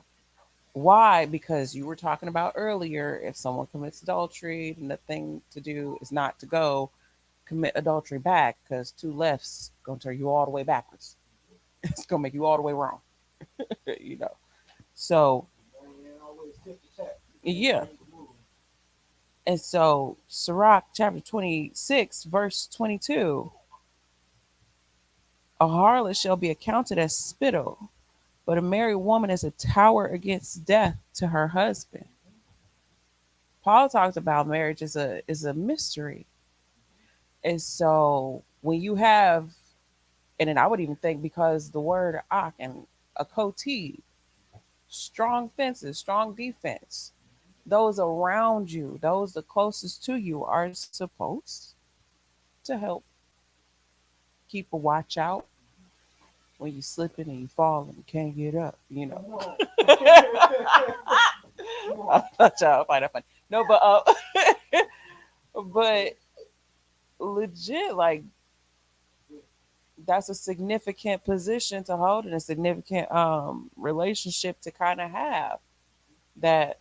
why? Because you were talking about earlier, if someone commits adultery, then the thing to do is not to go commit adultery back, because two lefts gonna turn you all the way backwards. It's gonna make you all the way wrong, you know. So yeah, and so Sirach chapter 26, verse 22, a harlot shall be accounted as spittle, but a married woman is a tower against death to her husband. Paul talks about marriage is a mystery. And so when you have, and then I would even think, because the word ak and a koti, strong fences, strong defense, those around you, those the closest to you, are supposed to help keep a watch out when you're slipping and you fall and you can't get up, you know. I thought y'all find that funny. No, but legit, like, that's a significant position to hold and a significant relationship to kind of have, that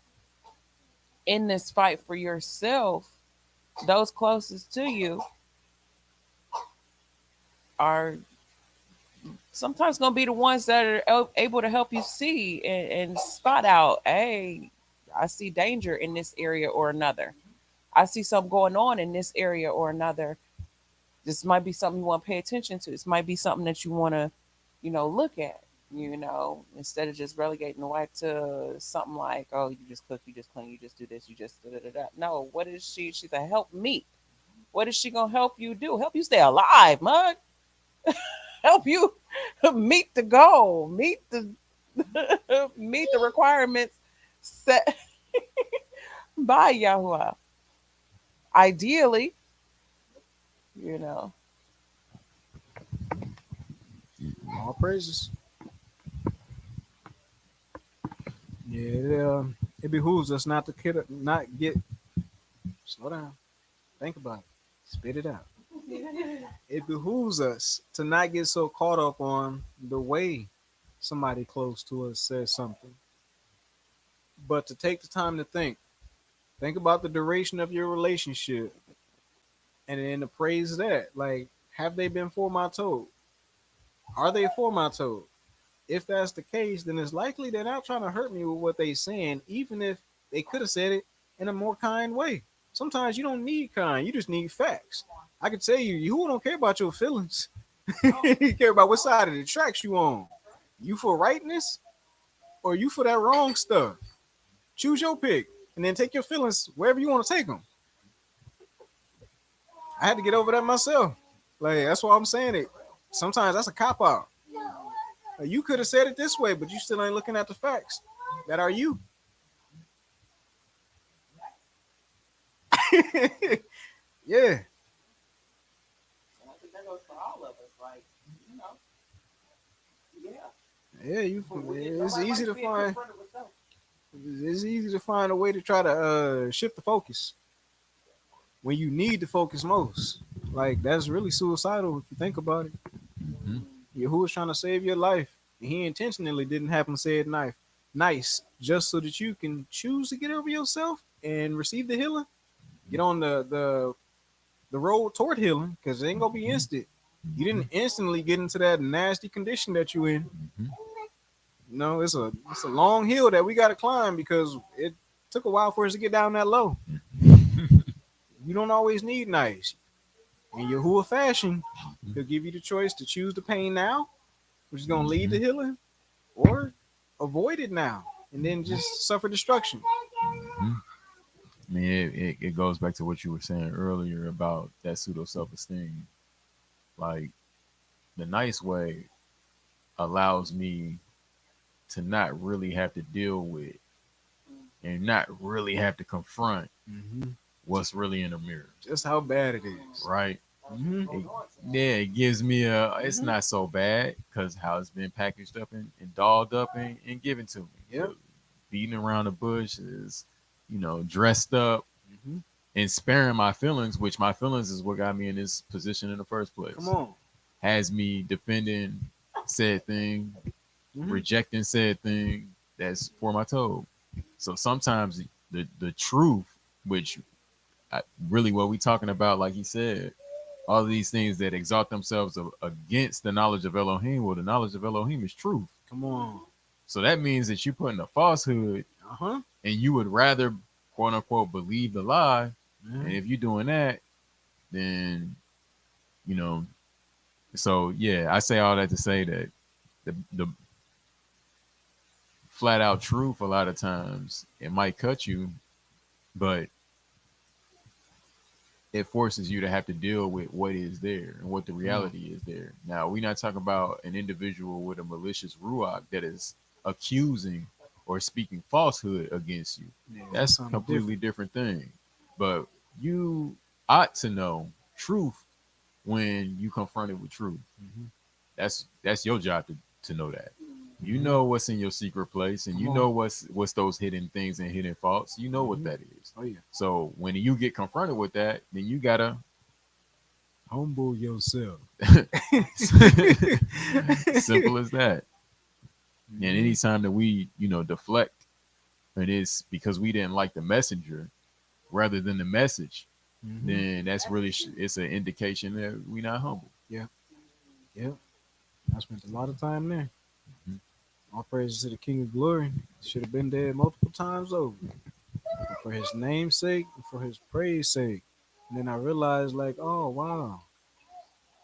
in this fight for yourself, those closest to you are sometimes going to be the ones that are able to help you see and spot out, hey, I see danger in this area or another. I see something going on in this area or another. This might be something you want to pay attention to. This might be something that you want to, look at, instead of just relegating the wife to something like, oh, you just cook, you just clean, you just do this, you just da da da da. No, what is she? She's a help meet. What is she gonna help you do? Help you stay alive, mug. Help you meet the goal, meet the meet the requirements set by Yahuwah. Ideally, you know. All praises. Yeah, it behooves us not to not get. Slow down. Think about it. Spit it out. It behooves us to not get so caught up on the way somebody close to us says something, but to take the time to think. Think about the duration of your relationship, and then to praise that. Like, have they been for my toad? Are they for my toad? If that's the case, then it's likely they're not trying to hurt me with what they're saying, even if they could have said it in a more kind way. Sometimes you don't need kind, you just need facts. I can tell you, you don't care about your feelings. You care about what side of the tracks you on. You for rightness or you for that wrong stuff? Choose your pick and then take your feelings wherever you want to take them. I had to get over that myself. Like, that's why I'm saying it. Sometimes that's a cop out. You could have said it this way, but you still ain't looking at the facts that are you. Yeah, And I think that goes for all of us. Like, you know, yeah. yeah. It's Nobody easy likes to being find. confronted with self. It's easy to find a way to try to shift the focus when you need to focus most. Like, that's really suicidal if you think about it. Hmm. Yahuwah was trying to save your life, and he intentionally didn't happen to say it nice, just so that you can choose to get over yourself and receive the healing. Get on the road toward healing, because it ain't gonna be instant. You didn't instantly get into that nasty condition that you in. Hmm. No, it's a long hill that we got to climb because it took a while for us to get down that low. You don't always need nice. In Yahuwah fashion, he'll give you the choice to choose the pain now, which is gonna lead to healing, or avoid it now and then just suffer destruction. Hmm. I mean, it goes back to what you were saying earlier about that pseudo self esteem. Like, the nice way allows me to not really have to deal with and not really have to confront Mm-hmm. what's really in the mirror, Just how bad it is. right? Mm-hmm. It, yeah, it gives me a. It's Mm-hmm. not so bad because how it's been packaged up and dolled up and given to me. Yep. So beating around the bush is, dressed up Mm-hmm. and sparing my feelings, which my feelings is what got me in this position in the first Come place. on. Has me defending said thing, Mm-hmm. rejecting said thing that's for my toe. So sometimes the truth, which really what we talking about, like he said, all of these things that exalt themselves against the knowledge of Elohim. Well, the knowledge of Elohim is truth. Come on. So that means that you put in a falsehood Uh huh. and you would rather quote unquote believe the lie. And Yeah. if you're doing that, then you know. So yeah, I say all that to say that the flat out truth a lot of times it might cut you, but it forces you to have to deal with what is there and what the Come on. reality is there. Now, we're not talking about an individual with a malicious ruach that is accusing or speaking falsehood against you. Yeah, that's That's a something completely different. different thing. But you ought to know truth when you confronted with truth. Mm-hmm. That's your job to know that. You Mm-hmm. know what's in your secret place, and Come you on. know what's those hidden things and hidden faults. You know what Mm-hmm. that is. Oh yeah. So when you get confronted with that, then you gotta Humble yourself. simple as that. And Mm-hmm. anytime that we, deflect, and it's because we didn't like the messenger rather than the message, Mm-hmm. then that's really it's an indication that we not humble. Yeah. Yep. I spent a lot of time there. Mhm. All praises to the King of Glory. Should have been dead multiple times over. But for his name's sake and for his praise sake. And then I realized, like, oh, wow.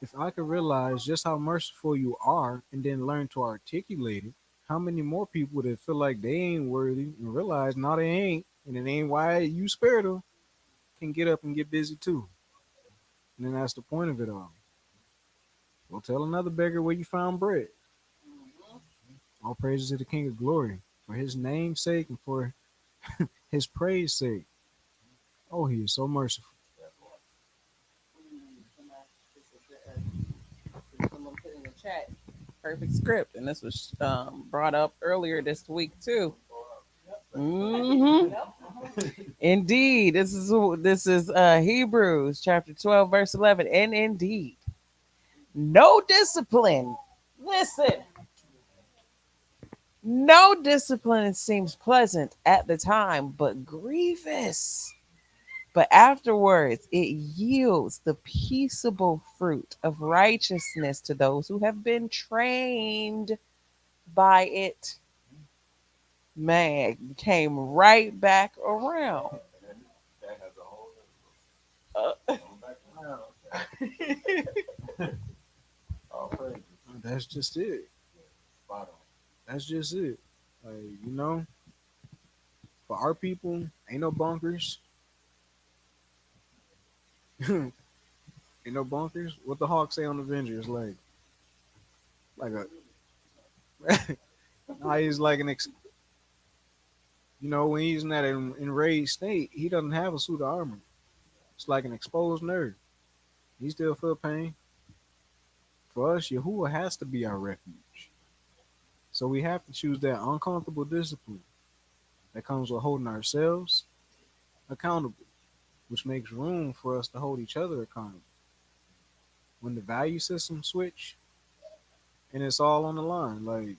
If I could realize just how merciful you are and then learn to articulate it, how many more people that feel like they ain't worthy and realize, no, they ain't, and it ain't why you spared them, can get up and get busy too. And then that's the point of it all. Go tell another beggar where you found bread. All praises to the King of Glory for his name's sake and for his praise sake. Oh, he is so merciful. Someone put in the chat perfect script, and this was brought up earlier this week too. Hmm. Indeed, this is Hebrews chapter 12, verse 11, and indeed, no discipline. Listen, no discipline seems pleasant at the time, but grievous. But afterwards, it yields the peaceable fruit of righteousness to those who have been trained by it. Man, came right back around. Uh, That's just it. That's just it. Like, you know, for our people, ain't no bunkers. Ain't no bunkers. What the Hawks say on Avengers, like a, nah, he's like when he's in that enraged state, he doesn't have a suit of armor. It's like an exposed nerve. He still feel pain. For us, Yahuwah has to be our refuge. So we have to choose that uncomfortable discipline that comes with holding ourselves accountable, which makes room for us to hold each other accountable. When the value system switch and it's all on the line, like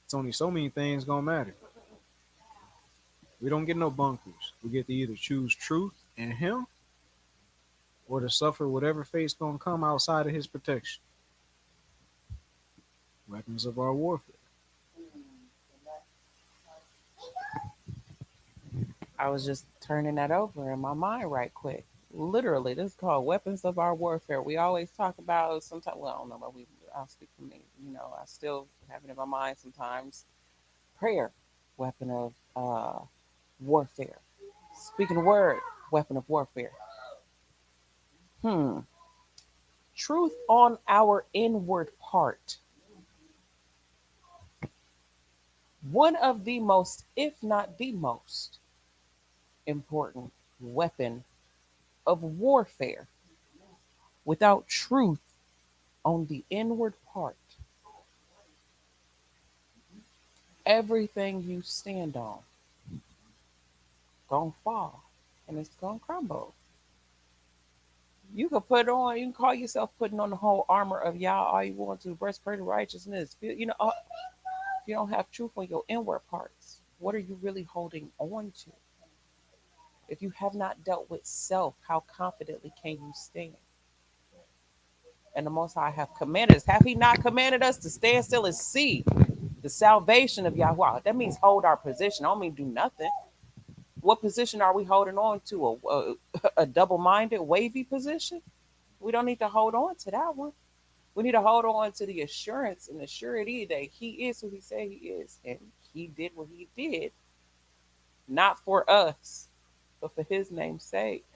it's only so many things gonna matter. We don't get no bunkers. We get to either choose truth in Him or to suffer whatever fate's gonna come outside of His protection. Weapons of our warfare. I was just turning that over in my mind right quick. Literally, this is called weapons of our warfare. We always talk about sometimes. Well, I don't know, but I'll speak for me. I still have it in my mind sometimes. Prayer, weapon of warfare. Speaking the word, weapon of warfare. Hmm. Truth on our inward part. One of the most, if not the most, important weapon of warfare without truth on the inward part, everything you stand on gonna fall and it's gonna crumble. You can put on, you can call yourself putting on the whole armor of Yah all you want to, breastplate of righteousness. If you don't have truth on your inward parts, what are you really holding on to? If you have not dealt with self, how confidently can you stand? And the Most High have commanded us. Have He not commanded us to stand still and see the salvation of Yahweh? That means hold our position. I don't mean do nothing. What position are we holding on to? A double-minded, wavy position? We don't need to hold on to that one. We need to hold on to the assurance and the surety that He is who He said He is, and He did what He did, not for us, but for His name's sake,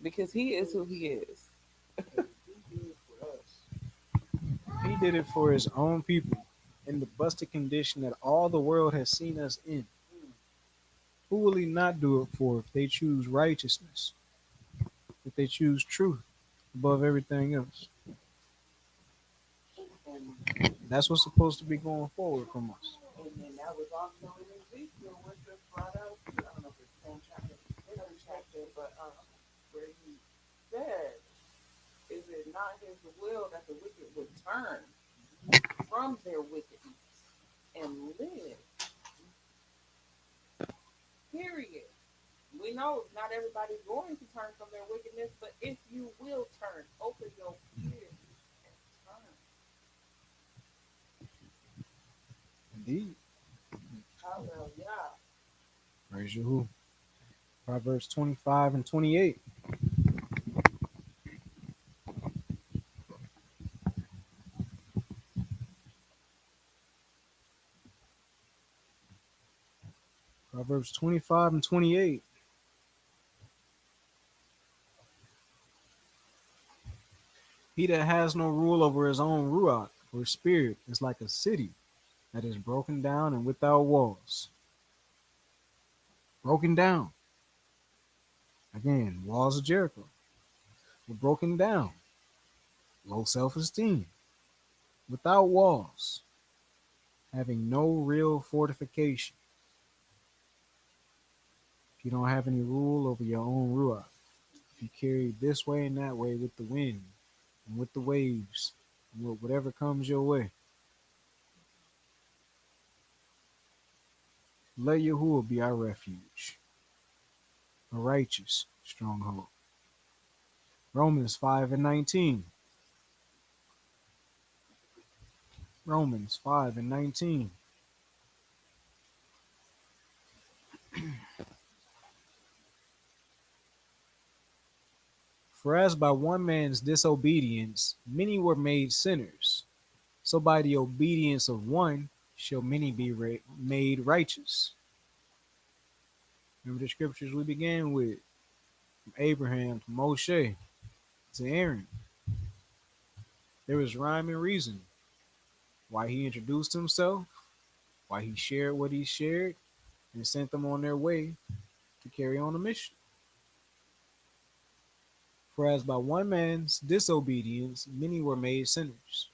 because He is who He is. He did it for his own people in the busted condition that all the world has seen us in. Who will he not do it for if they choose righteousness, if they choose truth above everything else? And, That's what's supposed to be going forward from us. and that was also in Ezekiel, which was brought out. I don't know if it's the same chapter, different chapter, but where He said, "Is it not His will that the wicked would turn from their wickedness and live?" Period. We know not everybody's going to turn from their wickedness, but if you will turn, open your ears and turn. Indeed. Hallelujah. Praise Yahuwah. Proverbs 25 and 28. Proverbs 25 and 28. He that has no rule over his own ruach or spirit is like a city that is broken down and without walls. Broken down. Again, walls of Jericho were broken down. Low self esteem. Without walls. Having no real fortification. If you don't have any rule over your own ruach, if you carry this way and that way with the wind and with the waves and with whatever comes your way, let Yahuwah be our refuge, a righteous stronghold. Romans 5 and 19. Romans 5 and 19. For as by one man's disobedience many were made sinners, so by the obedience of one shall many be made righteous. Remember the scriptures we began with, from Abraham to Moshe to Aaron. There was rhyme and reason why he introduced himself, why he shared what he shared, and sent them on their way to carry on the mission. For as by one man's disobedience many were made sinners,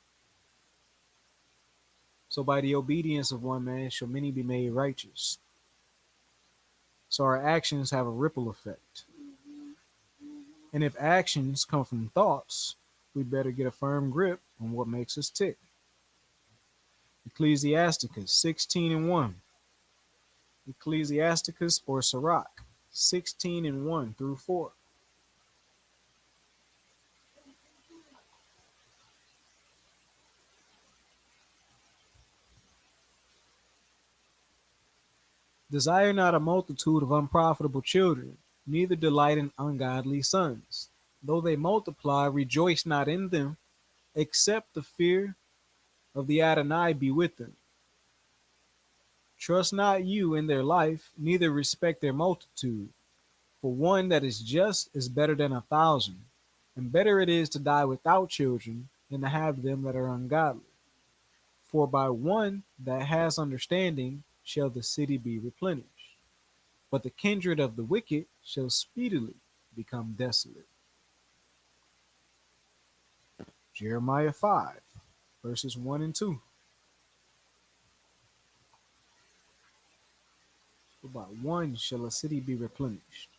so by the obedience of one man shall many be made righteous. So our actions have a ripple effect. And if actions come from thoughts, we better get a firm grip on what makes us tick. Ecclesiasticus 16 and 1. Ecclesiasticus or Sirach 16 and 1 through 4. Desire not a multitude of unprofitable children, neither delight in ungodly sons. Though they multiply, rejoice not in them, except the fear of the Adonai be with them. Trust not you in their life, neither respect their multitude. For one that is just is better than 1,000, and better it is to die without children than to have them that are ungodly. For by one that has understanding shall the city be replenished, but the kindred of the wicked shall speedily become desolate. Jeremiah 5, verses 1 and 2. For by one shall a city be replenished,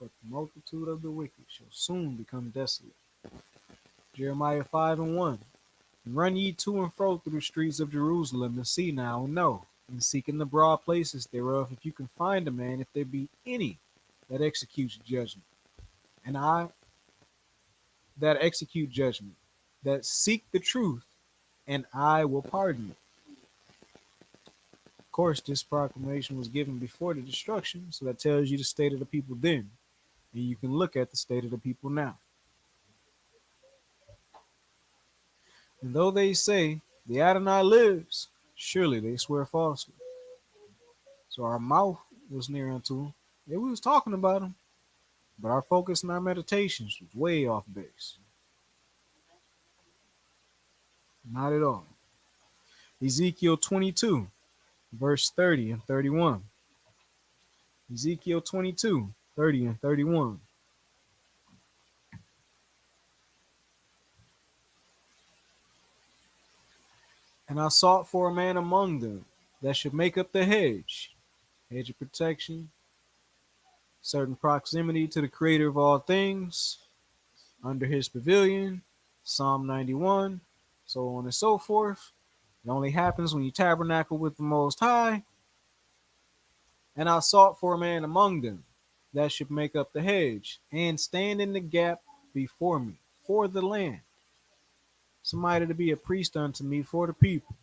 but the multitude of the wicked shall soon become desolate. Jeremiah 5 and 1. Run ye to and fro through the streets of Jerusalem, and see now and know, and seek in the broad places thereof, if you can find a man, if there be any that executes judgment. And I that execute judgment, that seek the truth, and I will pardon you. Of course, this proclamation was given before the destruction, so that tells you the state of the people then. And you can look at the state of the people now. And though they say, the Adonai lives, surely they swear falsely. So our mouth was near unto him. Yeah, we was talking about him, but our focus and our meditations was way off base. Not at all. Ezekiel 22, verse 30 and 31. Ezekiel 22, 30 and 31. And I sought for a man among them that should make up the hedge of protection, certain proximity to the creator of all things, under his pavilion, Psalm 91, so on and so forth. It only happens when you tabernacle with the Most High. And I sought for a man among them that should make up the hedge and stand in the gap before me for the land, somebody to be a priest unto me for the people,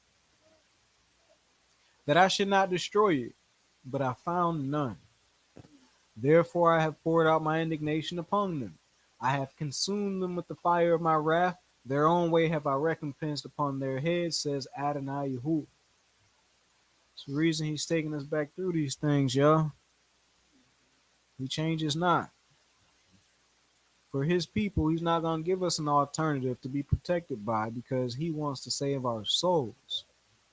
that I should not destroy it, but I found none. Therefore I have poured out my indignation upon them. I have consumed them with the fire of my wrath. Their own way have I recompensed upon their heads, says Adonai Yahuwah. It's the reason he's taking us back through these things, y'all. He changes not. For his people, he's not going to give us an alternative to be protected by, because he wants to save our souls,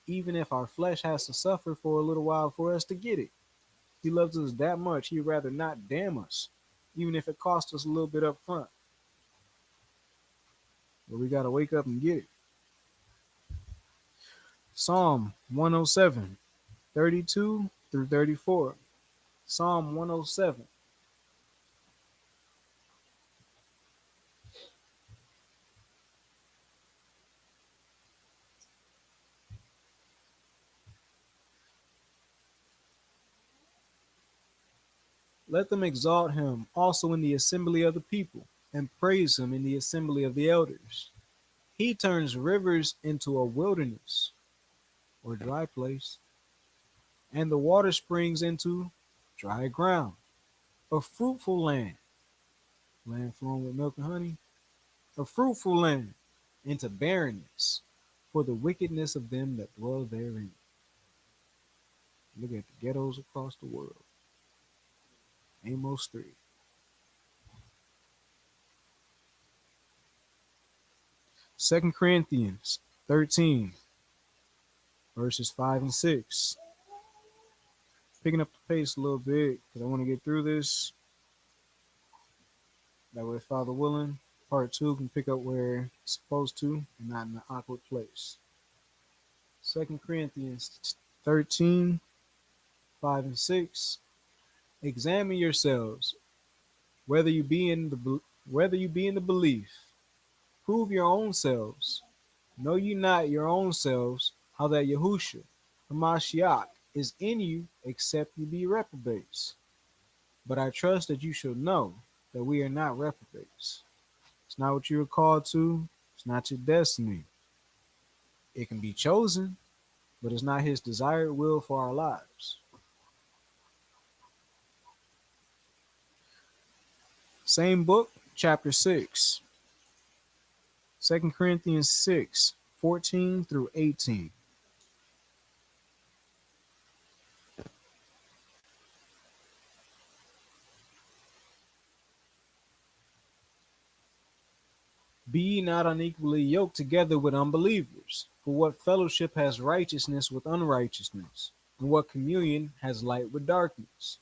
even if our flesh has to suffer for a little while for us to get it. He loves us that much, he'd rather not damn us, even if it costs us a little bit up front. But we got to wake up and get it. Psalm 107, 32 through 34. Psalm 107. Let them exalt him also in the assembly of the people, and praise him in the assembly of the elders. He turns rivers into a wilderness, or dry place, and the water springs into dry ground, a fruitful land, land flowing with milk and honey, a fruitful land into barrenness, for the wickedness of them that dwell therein. Look at the ghettos across the world. Amos 3. Second Corinthians 13, verses 5 and 6. Picking up the pace a little bit because I want to get through this. That way, Father willing, part 2 can pick up where it's supposed to and not in an awkward place. Second Corinthians 13, 5 and 6. Examine yourselves, whether you be in the belief. Prove your own selves. Know you not your own selves, how that Yahusha, Hamashiach, is in you, except you be reprobates. But I trust that you shall know that we are not reprobates. It's not what you are called to. It's not your destiny. It can be chosen, but it's not his desired will for our lives. Same book, chapter 6. 2 Corinthians 6, 14 through 18. Be ye not unequally yoked together with unbelievers. For what fellowship has righteousness with unrighteousness? And what communion has light with darkness?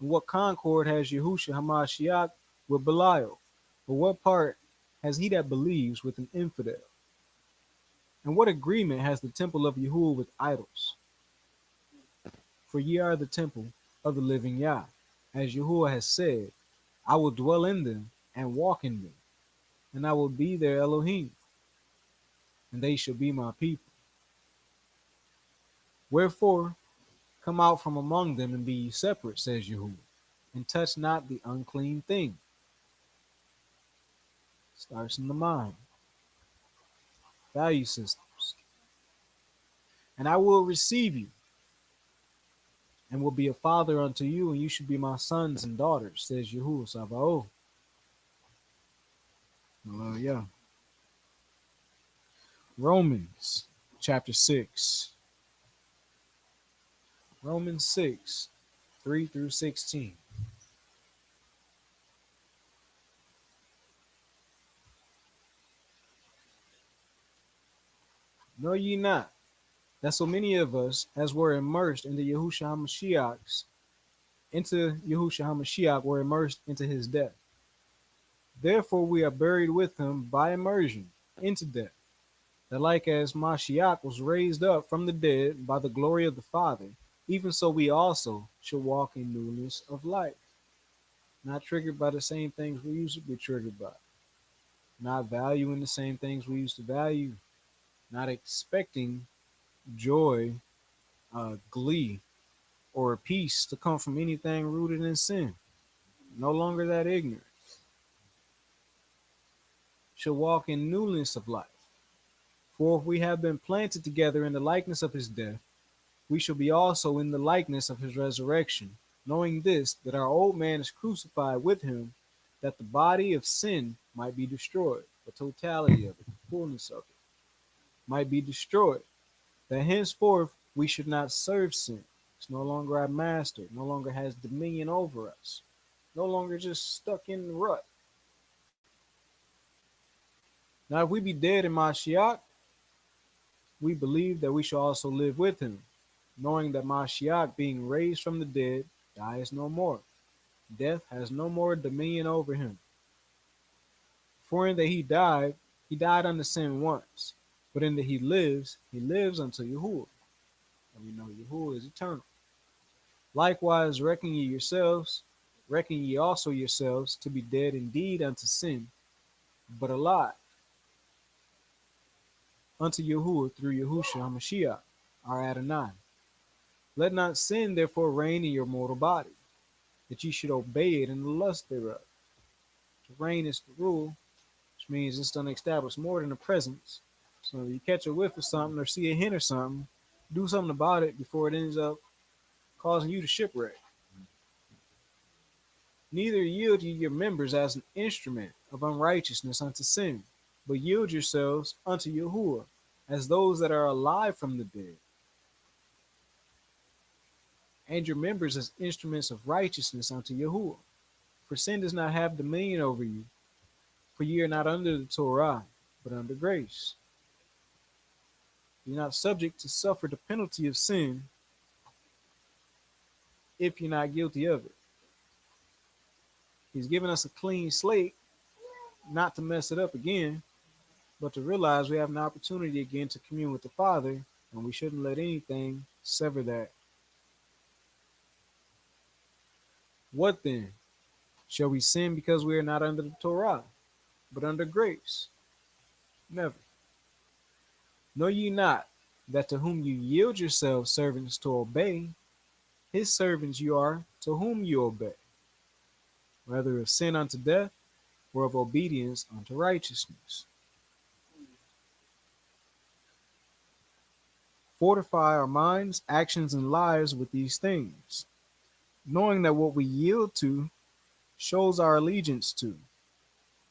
And what concord has Yahushua Hamashiach with Belial? Or what part has he that believes with an infidel? And what agreement has the temple of Yahuwah with idols? For ye are the temple of the living Yah. As Yahuwah has said, I will dwell in them and walk in them, and I will be their Elohim, and they shall be my people. Wherefore, come out from among them and be ye separate, says Yahuwah, and touch not the unclean thing. Starts in the mind, value systems. And I will receive you, and will be a father unto you, and you should be my sons and daughters, says Yahuwah Sabaoth. Yeah. Romans chapter 6. Romans 6, 3 through 16. Know ye not that so many of us as were immersed into Yahushua HaMashiach were immersed into his death. Therefore we are buried with him by immersion into death, that like as Mashiach was raised up from the dead by the glory of the Father, even so we also should walk in newness of life, not triggered by the same things we used to be triggered by, not valuing the same things we used to value, not expecting joy, glee, or peace to come from anything rooted in sin. No longer that ignorant. Should walk in newness of life. For if we have been planted together in the likeness of his death, we shall be also in the likeness of his resurrection, knowing this, that our old man is crucified with him, that the body of sin might be destroyed, the totality of it, the fullness of it, might be destroyed, that henceforth we should not serve sin. It's no longer our master, no longer has dominion over us, no longer just stuck in the rut. Now, if we be dead in Mashiach, we believe that we shall also live with him, knowing that Mashiach, being raised from the dead, dies no more. Death has no more dominion over him. For in that he died unto sin once. But in that he lives unto Yahuwah. And we know Yahuwah is eternal. Likewise, reckon ye also yourselves to be dead indeed unto sin, but alive unto Yahuwah through Yahushua HaMashiach, our Adonai. Let not sin therefore reign in your mortal body, that ye should obey it in the lust thereof. To reign is to rule, which means it's going to establish more than a presence. So if you catch a whiff of something or see a hint or something, do something about it before it ends up causing you to shipwreck. Neither yield ye your members as an instrument of unrighteousness unto sin, but yield yourselves unto Yahuwah as those that are alive from the dead, and your members as instruments of righteousness unto Yahuwah. For sin does not have dominion over you, for ye are not under the Torah, but under grace. You're not subject to suffer the penalty of sin if you're not guilty of it. He's given us a clean slate, not to mess it up again, but to realize we have an opportunity again to commune with the Father, and we shouldn't let anything sever that. What then? Shall we sin because we are not under the Torah, but under grace? Never. Know ye not that to whom you yield yourselves servants to obey, his servants you are to whom you obey, whether of sin unto death or of obedience unto righteousness? Fortify our minds, actions, and lives with these things, knowing that what we yield to shows our allegiance to.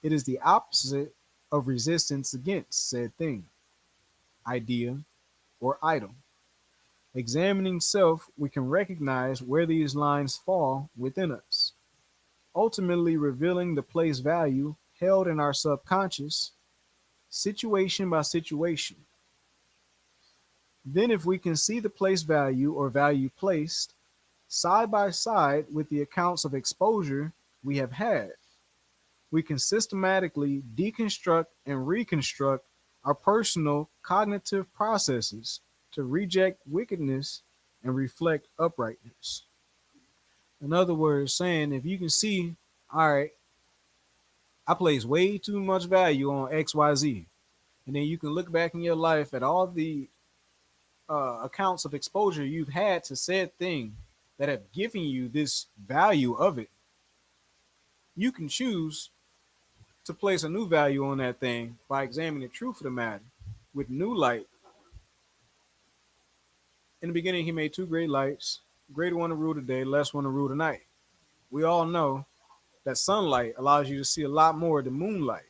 It is the opposite of resistance against said thing, idea, or idol. Examining self, we can recognize where these lines fall within us, ultimately revealing the place value held in our subconscious, situation by situation. Then, if we can see the place value or value placed side by side with the accounts of exposure we have had, We can systematically deconstruct and reconstruct our personal cognitive processes to reject wickedness and reflect uprightness. In other words, saying if you can see, all right, I place way too much value on XYZ, and then you can look back in your life at all the accounts of exposure you've had to said thing that have given you this value of it, you can choose to place a new value on that thing by examining the truth of the matter with new light. In the beginning, he made two great lights, greater one to rule the day, less one to rule the night. We all know that sunlight allows you to see a lot more than moonlight.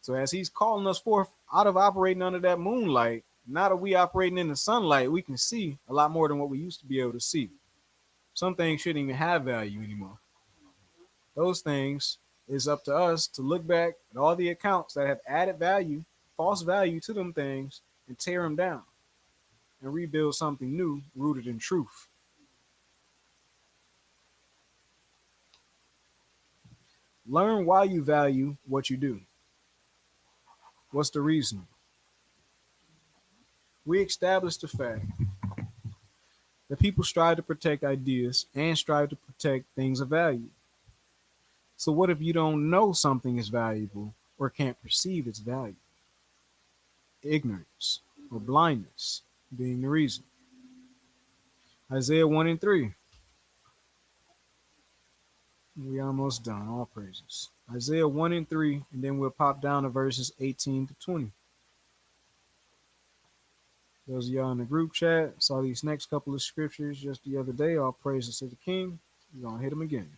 So as he's calling us forth out of operating under that moonlight, now that we operating in the sunlight, we can see a lot more than what we used to be able to see. Some things shouldn't even have value anymore. Those things is up to us to look back at all the accounts that have added value, false value to them things, and tear them down and rebuild something new rooted in truth. Learn why you value what you do. What's the reason? We established the fact that people strive to protect ideas and strive to protect things of value. So, what if you don't know something is valuable or can't perceive its value? Ignorance or blindness being the reason. Isaiah 1 and 3. We almost done. All praises. Isaiah 1 and 3, and then we'll pop down to verses 18 to 20. Those of y'all in the group chat saw these next couple of scriptures just the other day. All praises to the King. We're going to hit them again.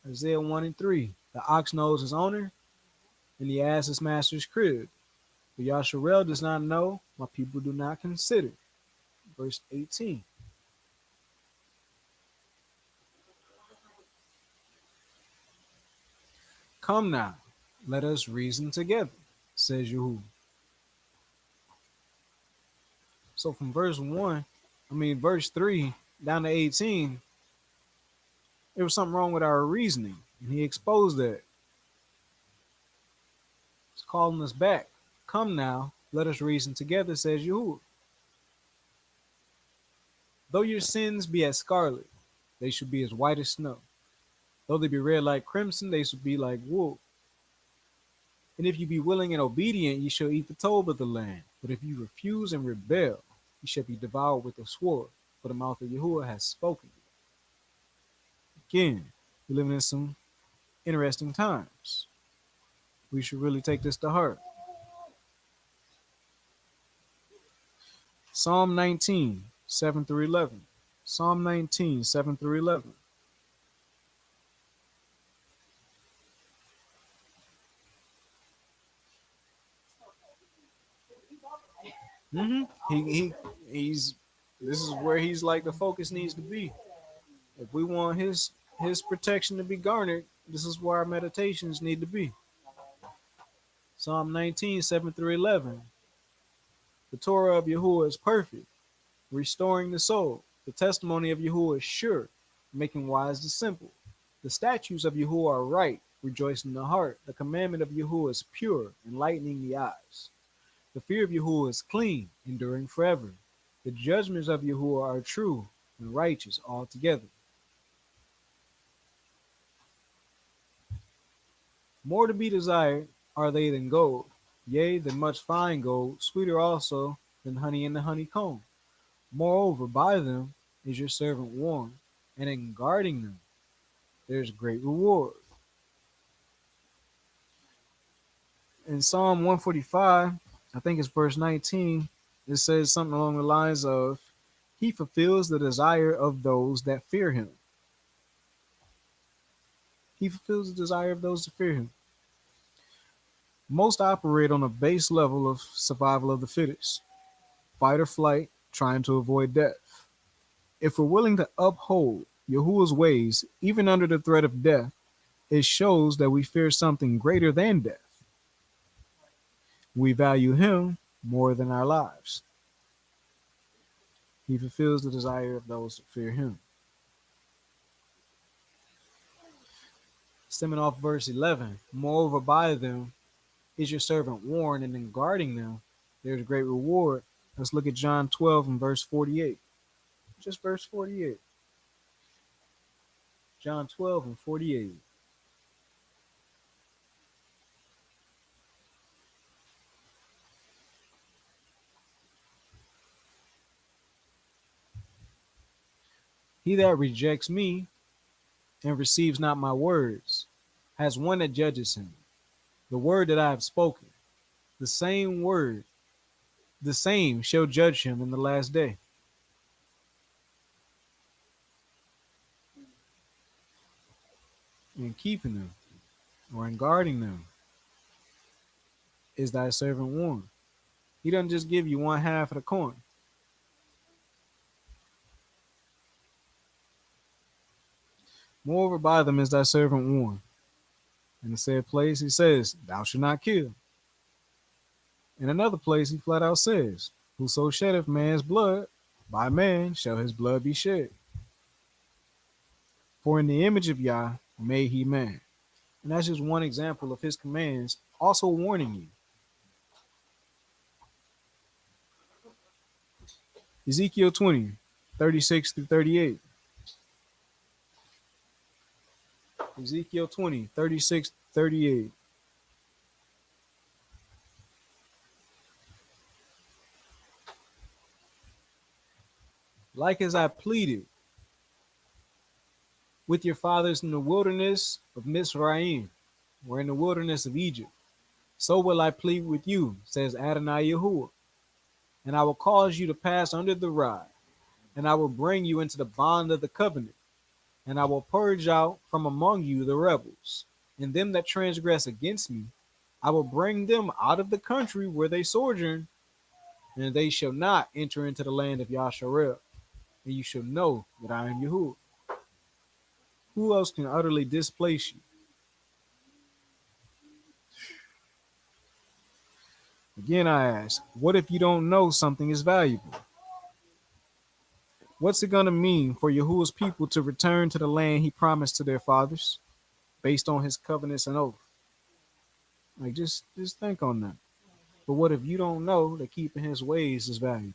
Isaiah 1 and 3. The ox knows his owner, and the ass his master's crib. But Yasharel does not know, my people do not consider. Verse 18. Come now, let us reason together, says Yahuwah. So from verse 3 down to 18, there was something wrong with our reasoning. And he exposed that. He's calling us back. Come now, let us reason together, says Yahuwah. Though your sins be as scarlet, they should be as white as snow. Though they be red like crimson, they should be like wool. And if you be willing and obedient, ye shall eat the tobe of the land. But if you refuse and rebel, ye shall be devoured with the sword, for the mouth of Yahuwah has spoken. Again, we're living in some interesting times. We should really take this to heart. Psalm 19, 7 through 11. Psalm 19, 7 through 11. Mm-hmm. He's this is where he's like the focus needs to be. If we want his protection to be garnered, this is where our meditations need to be. Psalm 19, 7 through 11. The Torah of Yahuwah is perfect, restoring the soul. The testimony of Yahuwah is sure, making wise the simple. The statutes of Yahuwah are right, rejoicing the heart. The commandment of Yahuwah is pure, enlightening the eyes. The fear of Yahuwah is clean, enduring forever. The judgments of Yahuwah are true and righteous altogether. More to be desired are they than gold, yea, than much fine gold, sweeter also than honey in the honeycomb. Moreover, by them is your servant warned, and in guarding them there is great reward. In Psalm 145, I think it's verse 19, it says something along the lines of, he fulfills the desire of those that fear him. He fulfills the desire of those that fear him. Most operate on a base level of survival of the fittest, fight or flight, trying to avoid death. If we're willing to uphold Yahuwah's ways, even under the threat of death, it shows that we fear something greater than death. We value him more than our lives. He fulfills the desire of those that fear him. Stemming off verse 11, moreover, by them is your servant warned, and in guarding them, there's a great reward. Let's look at John 12 and verse 48. Just verse 48. John 12 and 48. He that rejects me and receives not my words has one that judges him. The word that I have spoken, the same word, the same shall judge him in the last day. In keeping them or in guarding them is thy servant warned. He doesn't just give you one half of the coin. Moreover, by them is thy servant warned. In the said place, he says, thou shalt not kill. In another place, he flat out says, whoso sheddeth man's blood, by man shall his blood be shed. For in the image of Yah made he man. And that's just one example of his commands, also warning you. Ezekiel 20, 36 through 38. Ezekiel 20, 36, 38. Like as I pleaded with your fathers in the wilderness of Mizraim, or in the wilderness of Egypt, so will I plead with you, says Adonai Yahuwah. And I will cause you to pass under the rod, and I will bring you into the bond of the covenant, and I will purge out from among you the rebels, and them that transgress against me. I will bring them out of the country where they sojourn, and they shall not enter into the land of Yasharel. And you shall know that I am Yahuwah. Who else can utterly displace you? Again, I ask, what if you don't know something is valuable? What's it going to mean for Yahuwah's people to return to the land he promised to their fathers based on his covenants and oath? Like, just think on that. But what if you don't know that keeping his ways is valuable?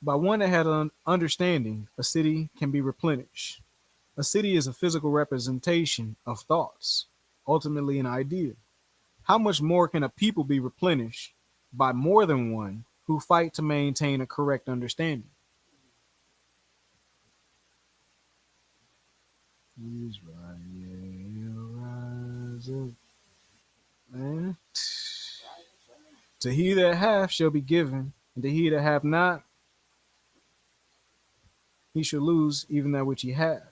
By one that had an understanding, a city can be replenished. A city is a physical representation of thoughts, ultimately an idea. How much more can a people be replenished by more than one who fight to maintain a correct understanding? Israel, rise up, man. To he that hath shall be given, and to he that hath not, he shall lose even that which he hath.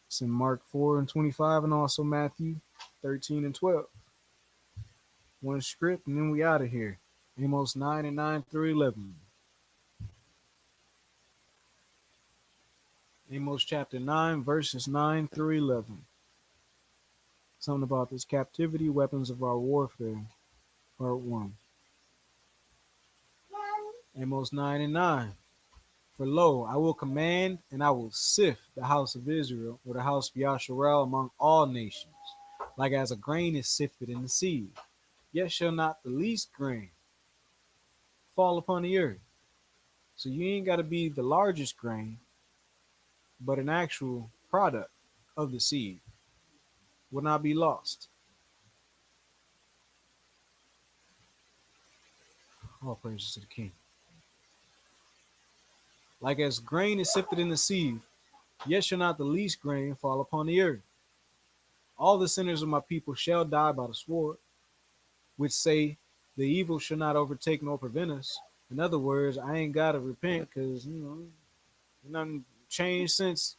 It's in Mark 4 and 25, and also Matthew 13 and 12. One script, and then we out of here. Amos 9 and 9 through 11. Amos chapter 9, verses 9 through 11. Something about this captivity, weapons of our warfare, part 1. Amos 9 and 9. For lo, I will command and I will sift the house of Israel, or the house of Yasharel, among all nations, like as a grain is sifted in the seed. Yet shall not the least grain fall upon the earth. So you ain't got to be the largest grain, but an actual product of the seed will not be lost. All praises to the King. Like as grain is sifted in the seed, yet shall not the least grain fall upon the earth. All the sinners of my people shall die by the sword, which say the evil shall not overtake nor prevent us. In other words, I ain't got to repent because, nothing changed since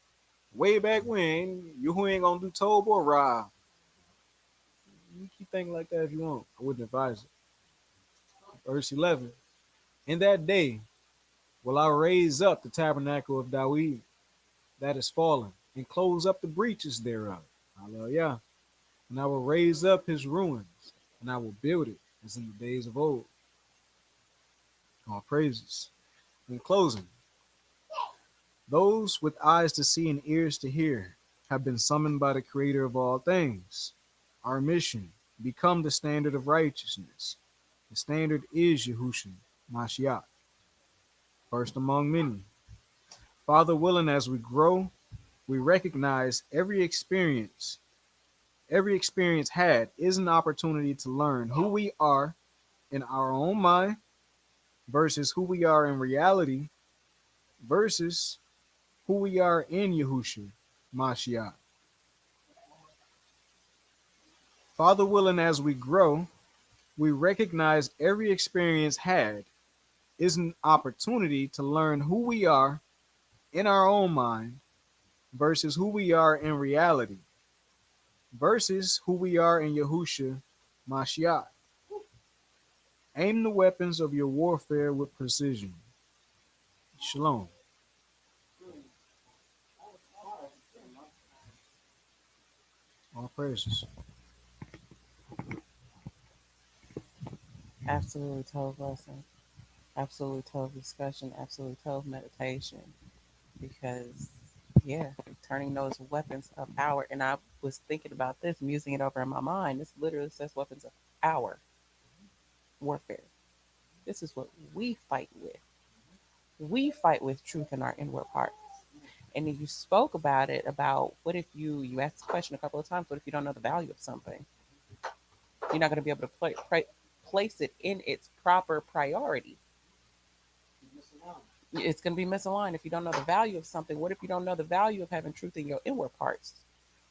way back when. You who ain't going to do tobe or rob. You keep thinking like that if you want. I wouldn't advise it. Verse 11. In that day will I raise up the tabernacle of Dawid that is fallen, and close up the breaches thereof. Hallelujah. And I will raise up his ruins, and I will build it as in the days of old. All praises. In closing, Those with eyes to see and ears to hear have been summoned by the Creator of all things. Our mission: become the standard of righteousness. The standard is Yahushua, Mashiach, first among many. Father willing, as we grow, we recognize every experience had is an opportunity to learn who we are in our own mind versus who we are in reality versus who we are in Yahushua, Mashiach. Father willing, as we grow, we recognize every experience had is an opportunity to learn who we are in our own mind versus who we are in reality versus who we are in Yahushua, Mashiach. Aim the weapons of your warfare with precision. Shalom. All praises. Absolutely total blessing. Absolutely total discussion. Absolutely total meditation. Because, yeah, turning those weapons of power. And I was thinking about this, musing it over in my mind. This literally says weapons of our warfare. This is what we fight with. We fight with truth in our inward parts. And you spoke about it, about what if you asked the question a couple of times, what if you don't know the value of something? You're not going to be able to place it in its proper priority. It's going to be misaligned if you don't know the value of something. What if you don't know the value of having truth in your inward parts?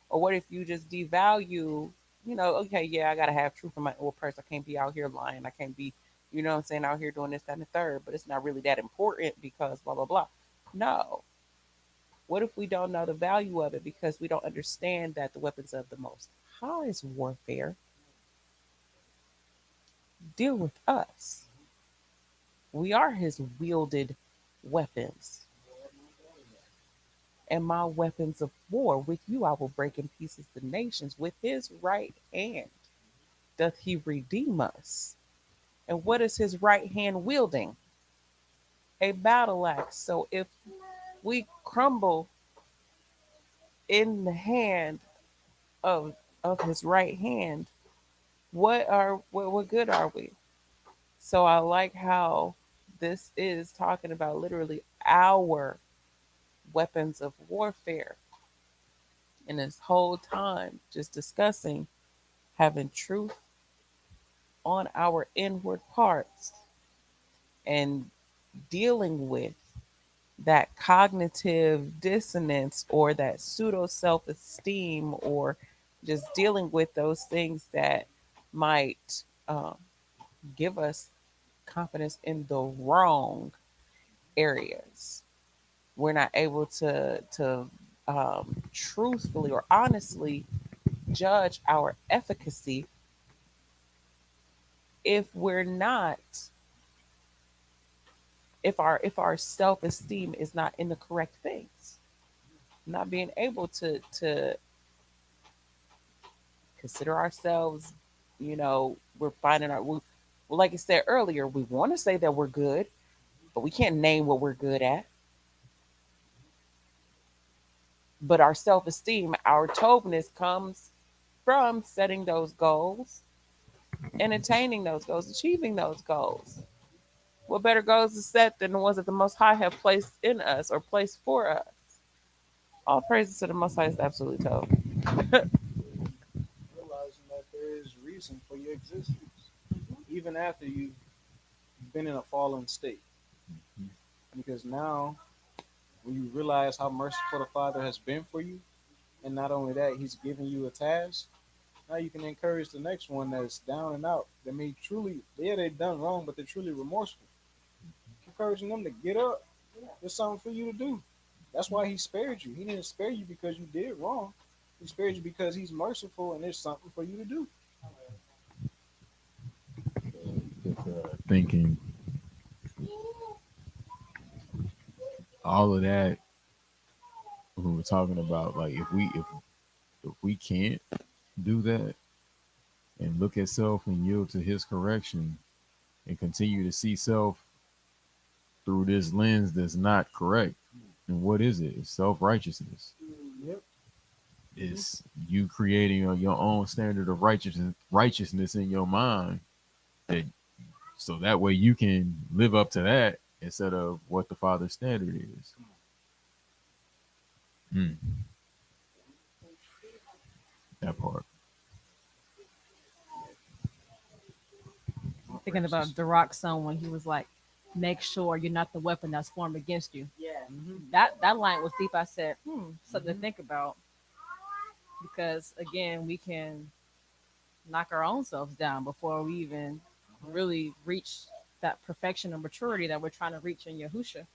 Or what if you just devalue, okay, yeah, I got to have truth in my inward parts. I can't be out here lying. I can't be, what I'm saying, out here doing this, that, and the third, but it's not really that important because blah, blah, blah. No. What if we don't know the value of it because we don't understand that the weapons of the Most High's warfare deal with us? We are his wielded weapons. And my weapons of war, with you I will break in pieces the nations. With his right hand doth he redeem us. And what is his right hand wielding? A battle axe. So if we crumble in the hand of his right hand, what good are we? So I like how this is talking about literally our weapons of warfare. And this whole time just discussing having truth on our inward parts and dealing with that cognitive dissonance or that pseudo self esteem, or just dealing with those things that might give us confidence in the wrong areas. We're not able to truthfully or honestly judge our efficacy if we're not, if our self-esteem is not in the correct things. Not being able to consider ourselves, we're finding well, like I said earlier, we want to say that we're good, but we can't name what we're good at. But our self-esteem, our tobeness comes from setting those goals and attaining those goals, achieving those goals. What better goals to set than the ones that the Most High have placed in us or placed for us? All praises to the Most High is absolutely told. Realizing that there is reason for your existence, even after you've been in a fallen state. Because now, when you realize how merciful the Father has been for you, and not only that, He's giving you a task, now you can encourage the next one that's down and out. They may truly, yeah, they've done wrong, but they're truly remorseful. Encouraging them to get up. There's something for you to do. That's why He spared you. He didn't spare you because you did wrong. He spared you because He's merciful and there's something for you to do. Thinking all of that we were talking about, like if we can't do that and look at self and yield to his correction and continue to see self through this lens that's not correct, And what is it? It's self righteousness. Yep. It's you creating your own standard of righteousness in your mind, that so that way you can live up to that instead of what the Father's standard is. Mm, that part. All Thinking about praises. the Rock song when he was like, "Make sure you're not the weapon that's formed against you." Mm-hmm. That line was deep. I said, something to Mm-hmm. think about because again, we can knock our own selves down before we even Uh-huh. really reach that perfection or maturity that we're trying to reach in Yahusha.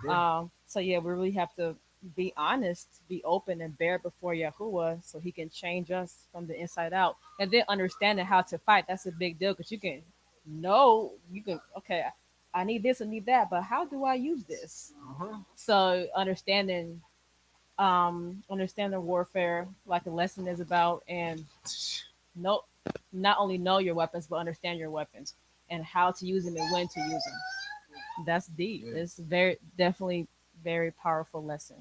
Yeah. So yeah, we really have to be honest, be open, and bear before Yahuwah so He can change us from the inside out, and then understanding how to fight. That's a big deal because you can know you can okay, I need this, I need that, but how do I use this? Uh-huh. So understanding warfare, like the lesson is about, and no, not only know your weapons, but understand your weapons and how to use them and when to use them. That's deep. Yeah. It's very definitely very powerful lesson.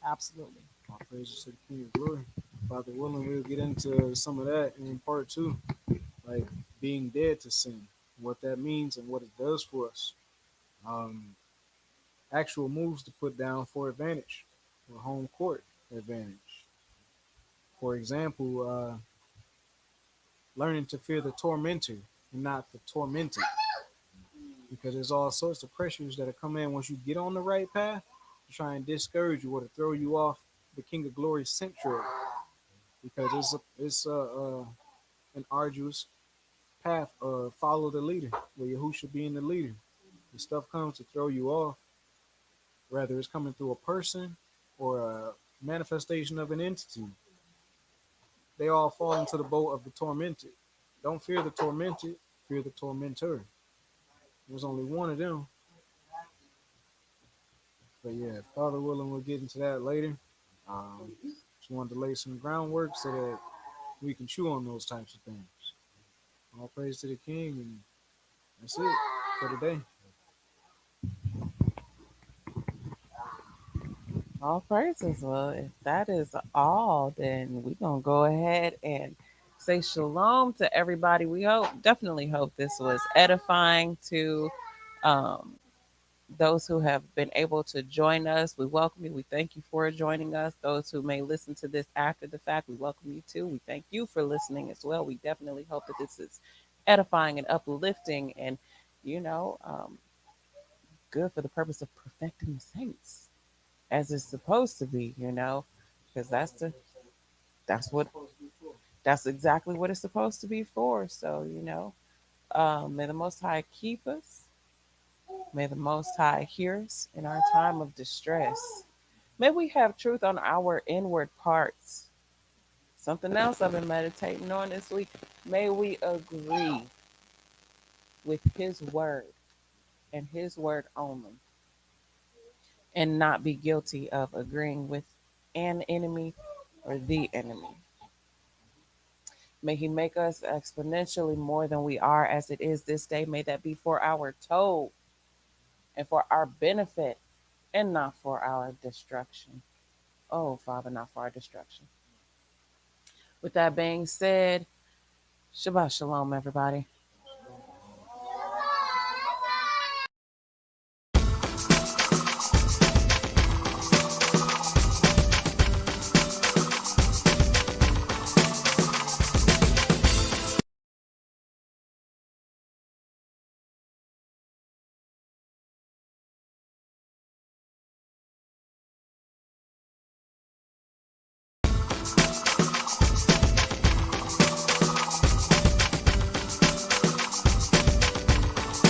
Absolutely. All praises to the King of Glory. Father willing, we'll get into some of that in part two, like being dead to sin, what that means and what it does for us. Um, Actual moves to put down for advantage, for home court advantage. For example, learning to fear the tormentor and not the tormented, because there's all sorts of pressures that come in once you get on the right path to try and discourage you or to throw you off the King of Glory sanctuary, because it's an arduous path of follow the leader, where Yahusha being the leader. The stuff comes to throw you off, whether it's coming through a person or a manifestation of an entity. They all fall into the boat of the tormented. Don't fear the tormented, fear the tormentor. There's only one of them. But yeah, Father willing, we'll get into that later. Just wanted to lay some groundwork so that we can chew on those types of things. All praise to the King, and that's it for today. All praises. Well, if that is all, then we're gonna go ahead and say shalom to everybody. We definitely hope this was edifying to um, those who have been able to join us. We welcome you. We thank you for joining us. Those who may listen to this after the fact, we welcome you too. We thank you for listening as well. We definitely hope that this is edifying and uplifting, and you know, good for the purpose of perfecting the saints as it's supposed to be, because that's what that's exactly what it's supposed to be for. So, may the Most High keep us. May the Most High hear us in our time of distress. May we have truth on our inward parts. Something else I've been meditating on this week. May we agree with His word and His word only, and not be guilty of agreeing with an enemy or the enemy. May He make us exponentially more than we are as it is this day. May that be for our toe and for our benefit and not for our destruction. Oh, Father, not for our destruction. With that being said, Shabbat Shalom, everybody.